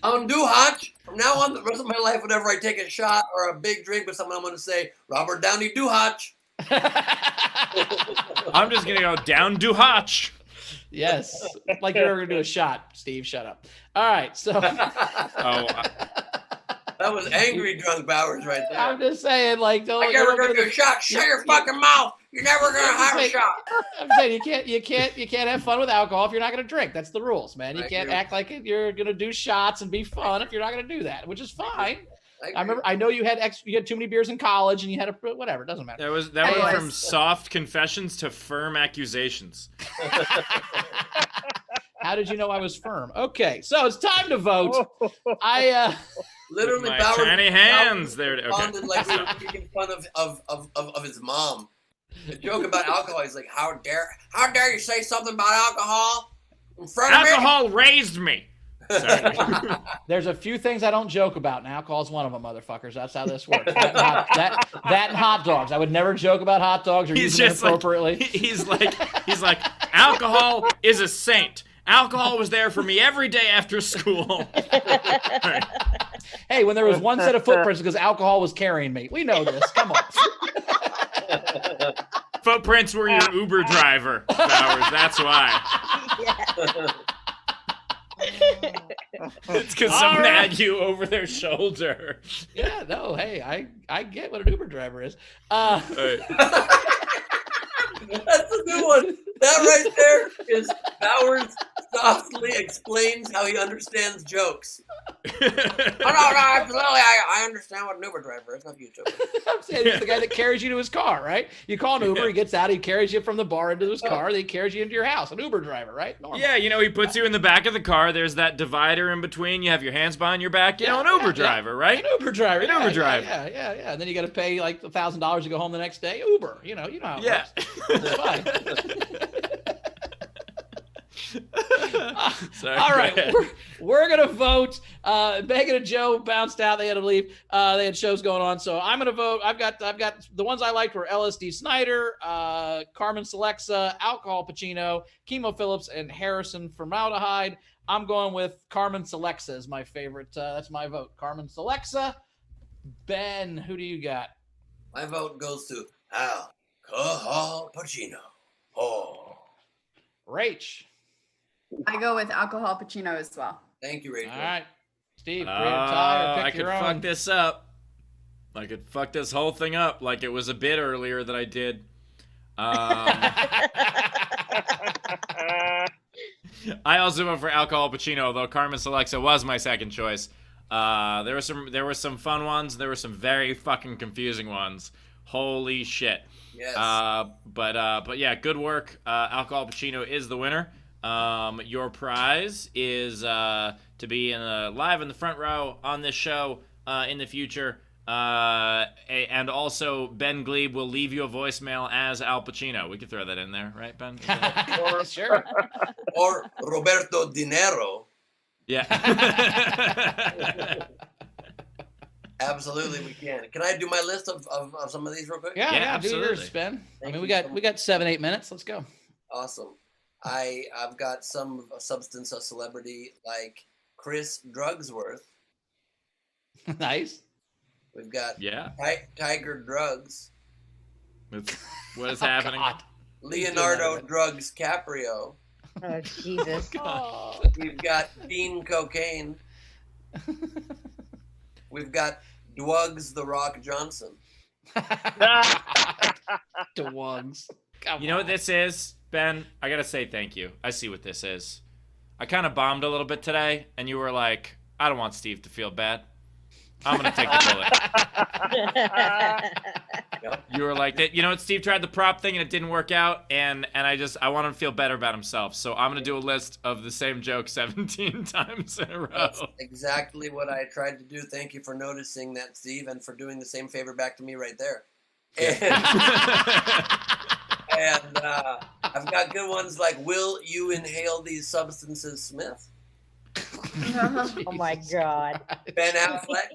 Duhotch. From now on, the rest of my life, whenever I take a shot or a big drink with someone, I'm going to say Robert Downey Duhotch. I'm just gonna go down Duhotch. Yes, like you're ever gonna do a shot, Steve. Shut up. All right, so. That was angry drunk Bowers right there. I'm just saying, like, don't. I'm never gonna do a shot. Shut your fucking mouth. You're never gonna have a shot. I'm saying you can't have fun with alcohol if you're not gonna drink. That's the rules, man. You can't act like you're gonna do shots and be fun if you're not gonna do that, which is fine. I remember. I know you had too many beers in college, and you had whatever. It doesn't matter. That went from soft confessions to firm accusations. How did you know I was firm? Okay, so it's time to vote. I literally my Bowers, tiny hands there. Okay. Responded like we were making fun of his mom. The joke about alcohol. He's like, how dare you say something about alcohol in front of me? Alcohol raised me. Sorry. There's a few things I don't joke about, and alcohol's one of them, motherfuckers. That's how this works. That and hot dogs. I would never joke about hot dogs or use them inappropriately. He's like, alcohol is a saint. Alcohol was there for me every day after school. Right. Hey, when there was one set of footprints because alcohol was carrying me. We know this. Come on. Footprints were your Uber driver, Bowers. That's why. It's because someone had you over their shoulder. Yeah, no, hey, I get what an Uber driver is. That's a good one. That right there is Bowers softly explains how he understands jokes. No, absolutely. I understand what an Uber driver is. Not you too. I'm saying he's the guy that carries you to his car, right? You call an Uber, he gets out, he carries you from the bar into his car, then he carries you into your house. An Uber driver, right? Normal. Yeah, he puts you in the back of the car. There's that divider in between. You have your hands behind your back. An Uber driver, right? An Uber driver. Uber driver. Yeah. And then you got to pay like $1,000 to go home the next day. Uber. You know how it works. It's fine. Sorry, all right, we're gonna vote. Megan and Joe bounced out; they had to leave. They had shows going on, so I'm gonna vote. I've got the ones I liked were LSD Snyder, Carmen Selexa, Alcohol Pacino, Chemo Phillips, and Harrison Formaldehyde. I'm going with Carmen Selexa as my favorite. That's my vote. Carmen Selexa. Ben, who do you got? My vote goes to Alcohol Pacino. Oh, Rach. I go with Alcohol Pacino as well. Thank you, Rachel. All right, Steve, create a tie or pick your own. I could fuck this up. I could fuck this whole thing up like it was a bit earlier that I did. I also vote for Alcohol Pacino, though Carmen Selexa was my second choice. There were some fun ones. There were some very fucking confusing ones. Holy shit. Yes. But yeah, good work. Alcohol Pacino is the winner. Your prize is to be live in the front row on this show in the future. And also Ben Glebe will leave you a voicemail as Al Pacino. We could throw that in there, right, Ben? Sure. Or Roberto De Niro. Yeah. Absolutely, we can. Can I do my list of some of these real quick? Yeah, do absolutely. yours, Ben. Thank I mean, you so we much. got 7-8 minutes. Let's go. Awesome. I've got some substance, a celebrity like Chris Drugsworth. Nice. We've got Yeah. Tiger Drugs. What is happening? God. Leonardo Drugs Caprio. Oh, Jesus. We've got Dean Cocaine. We've got Dwuggs the Rock Johnson. Dwuggs. You know what this is, Ben? I gotta say thank you. I see what this is. I kind of bombed a little bit today, and you were like, I don't want Steve to feel bad. I'm gonna take the bullet. You were like, you know what? Steve tried the prop thing and it didn't work out, and I want him to feel better about himself. So I'm gonna do a list of the same joke 17 times in a row. That's exactly what I tried to do. Thank you for noticing that, Steve, and for doing the same favor back to me right there. And I've got good ones like, will you inhale these substances, Smith? Oh my God. Ben Affleck.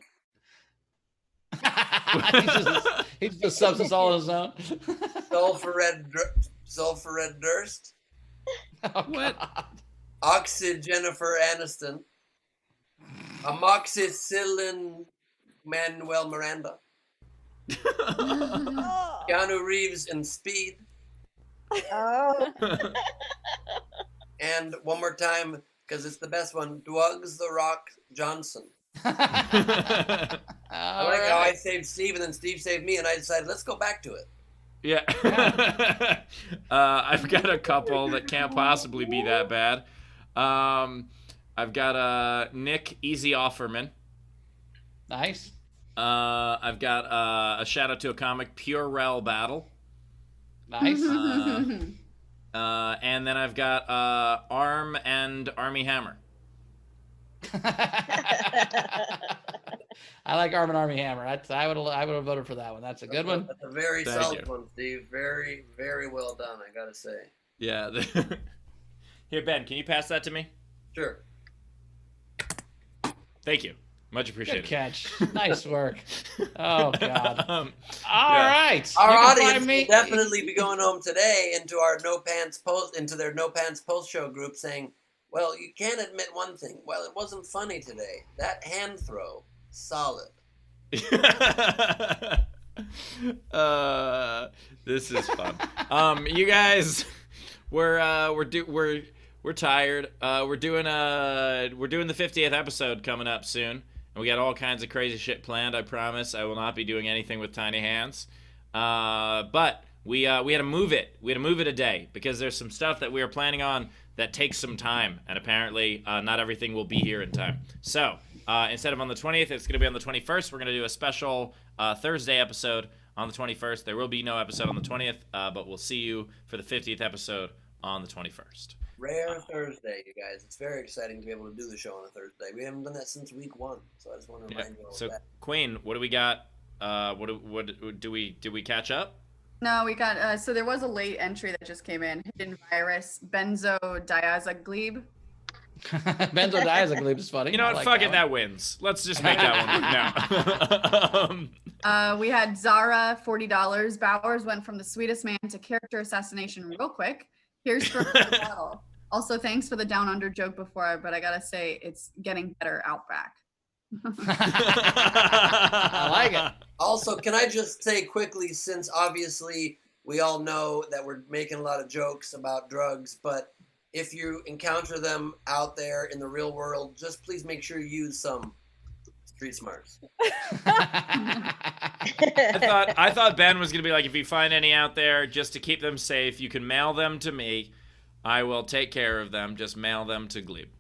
He's just substance all on his own. Sulfur Red Durst. What? Jennifer Aniston. Amoxicillin Manuel Miranda. Keanu Reeves in Speed. Oh. And one more time, because it's the best one, Dwuggs the Rock Johnson. I like how I saved Steve and then Steve saved me, and I decided, let's go back to it. Yeah. I've got a couple that can't possibly be that bad. I've got Nick Easy Offerman. Nice. I've got a shout out to a comic, Pure Rel Battle. Nice. And then I've got Arm and Army Hammer. I like Arm and Army Hammer. I would have voted for that one. That's a good one. That's a very Thank solid you. one, Steve. Very, very well done, I gotta say. Yeah. Here, Ben, can you pass that to me? Sure. Thank you. Much appreciated. Good catch. Nice work. Oh God. All yeah. right. Our You can audience find me- will definitely be going home today into our their No Pants post show group saying, well, you can't admit one thing. Well, it wasn't funny today. That hand throw, solid. This is fun. You guys, we're tired. We're doing the 50th episode coming up soon, and we got all kinds of crazy shit planned. I promise I will not be doing anything with tiny hands. But we had to move it. We had to move it a day because there's some stuff that we are planning on that takes some time, and apparently not everything will be here in time. So instead of on the 20th, it's going to be on the 21st. We're going to do a special Thursday episode on the 21st. There will be no episode on the 20th, but we'll see you for the 50th episode on the 21st. Rare Thursday, you guys. It's very exciting to be able to do the show on a Thursday. We haven't done that since week 1, so I just want to remind you all So, of that. Queen, what do we got? What do we catch up? No, we got, so there was a late entry that just came in. Hidden virus, benzodiazepine. Benzodiazepine is funny. You know I what? like Fuck that it, that wins. Let's just make that one work now. We had Zara, $40. Bowers went from the sweetest man to character assassination real quick. Here's for the bottle. Also, thanks for the down under joke before, but I gotta say, it's getting better out back. I like it. Also, can I just say quickly, since obviously we all know that we're making a lot of jokes about drugs, but if you encounter them out there in the real world, just please make sure you use some street smarts. I thought Ben was gonna be like, if you find any out there, just to keep them safe, you can mail them to me. I will take care of them. Just mail them to Glebe.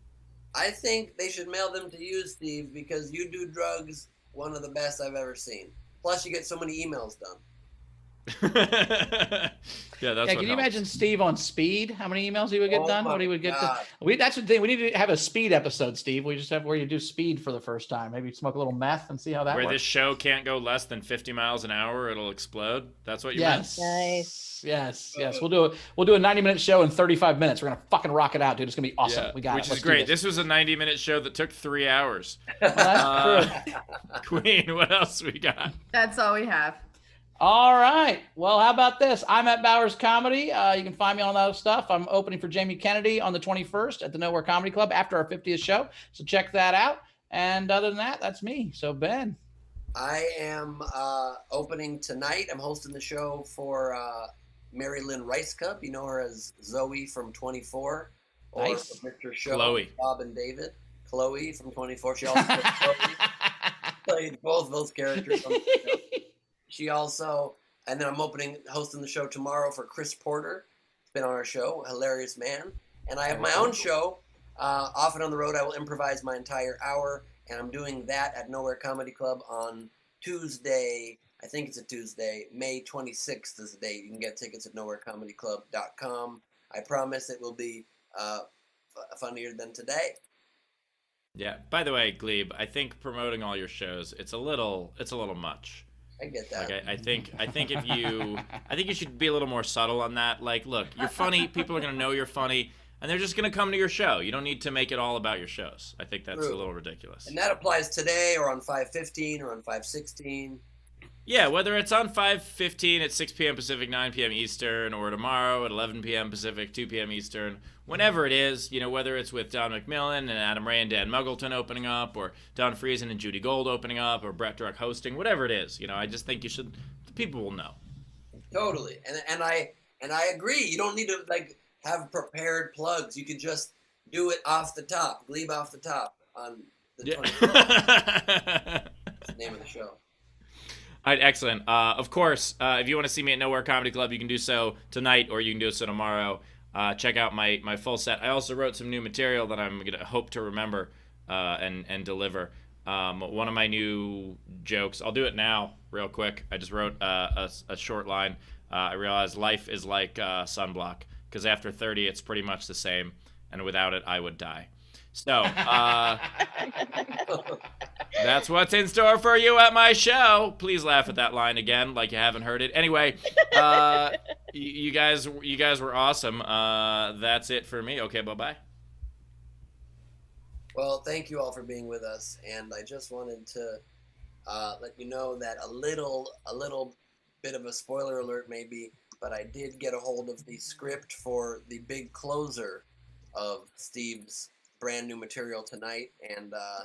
I think they should mail them to you, Steve, because you do drugs one of the best I've ever seen. Plus, you get so many emails done. Yeah, that's Yeah, what can you helps. imagine Steve on speed? How many emails he would get Oh done? my What he would get God. that's the thing. We need to have a speed episode, Steve. We just have where you do speed for the first time. Maybe smoke a little meth and see how that Where works. this show can't go less than 50 miles an hour, it'll explode. That's what you Yes. Nice. Yes. We'll do a 90-minute show in 35 minutes. We're gonna fucking rock it out, dude. It's gonna be meant. awesome. Yeah, We got which it. is Let's do great. this. This was a 90-minute show that took 3 hours. Well, that's true. Queen, what else we got? That's all we have. All right. Well, how about this? I'm at Bowers Comedy. You can find me on all that stuff. I'm opening for Jamie Kennedy on the 21st at the Nowhere Comedy Club after our 50th show. So check that out. And other than that, that's me. So Ben. I am opening tonight. I'm hosting the show for Mary Lynn Rice Cup. You know her as Zoe from 24. Or Nice. from Mr. Show, Chloe. Bob and David. Chloe from 24. She also played both of those characters on the show. She also, and then I'm hosting the show tomorrow for Chris Porter. He's been on our show, a hilarious man. And I have my own show, Off and on the Road. I will improvise my entire hour, and I'm doing that at Nowhere Comedy Club on Tuesday. I think it's a Tuesday, May 26th is the date. You can get tickets at nowherecomedyclub.com. I promise it will be funnier than today. Yeah. By the way, Glebe, I think promoting all your shows, it's a little much. I get that. Like I think if you should be a little more subtle on that. Like, look, you're funny. People are gonna know you're funny, and they're just gonna come to your show. You don't need to make it all about your shows. I think that's True. a little ridiculous. And that applies today, or on 5/15, or on 5/16. Yeah, whether it's on 5/15 at 6 p.m. Pacific, 9 p.m. Eastern, or tomorrow at 11 p.m. Pacific, 2 p.m. Eastern, whenever it is, whether it's with Don McMillan and Adam Ray and Dan Muggleton opening up, or Don Friesen and Judy Gold opening up, or Brett Druck hosting, whatever it is, I just think the people will know. Totally, and I agree. You don't need to have prepared plugs. You can just do it off the top, Glebe off the top on the 24th. That's the name of the show. All right, excellent. Of course, if you want to see me at Nowhere Comedy Club, you can do so tonight, or you can do so tomorrow. Check out my full set. I also wrote some new material that I'm gonna hope to remember and deliver. One of my new jokes. I'll do it now, real quick. I just wrote a short line. I realized life is like sunblock, because after 30, it's pretty much the same, and without it, I would die. So that's what's in store for you at my show. Please laugh at that line again, like you haven't heard it. Anyway, you guys were awesome. That's it for me. Okay, bye-bye. Well, thank you all for being with us, and I just wanted to let you know that a little bit of a spoiler alert maybe, but I did get a hold of the script for the big closer of Steve's brand new material tonight, and I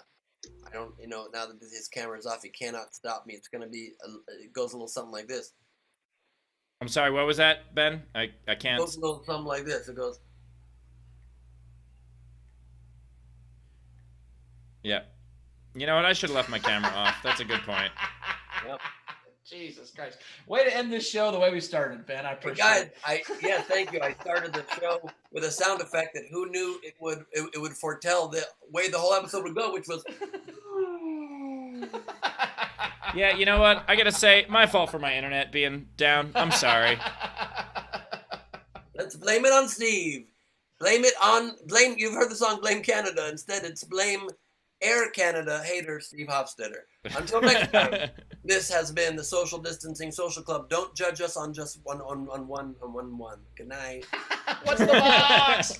don't, now that his camera's off, he cannot stop me. It's gonna be, it goes a little something like this. I'm sorry, what was that, Ben? I can't. It goes a little something like this. It goes. Yeah. You know what? I should have left my camera off. That's a good point. Yep. Jesus Christ. Way to end this show the way we started, Ben. I appreciate it. Guys, thank you. I started the show with a sound effect that who knew it would foretell the way the whole episode would go, which was. Yeah, you know what? I gotta say, my fault for my internet being down. I'm sorry. Let's blame it on Steve. You've heard the song Blame Canada. Instead, it's blame Air Canada hater Steve Hofstetter. Until next time, this has been the Social Distancing Social Club. Don't judge us on just one. Good night. What's the box?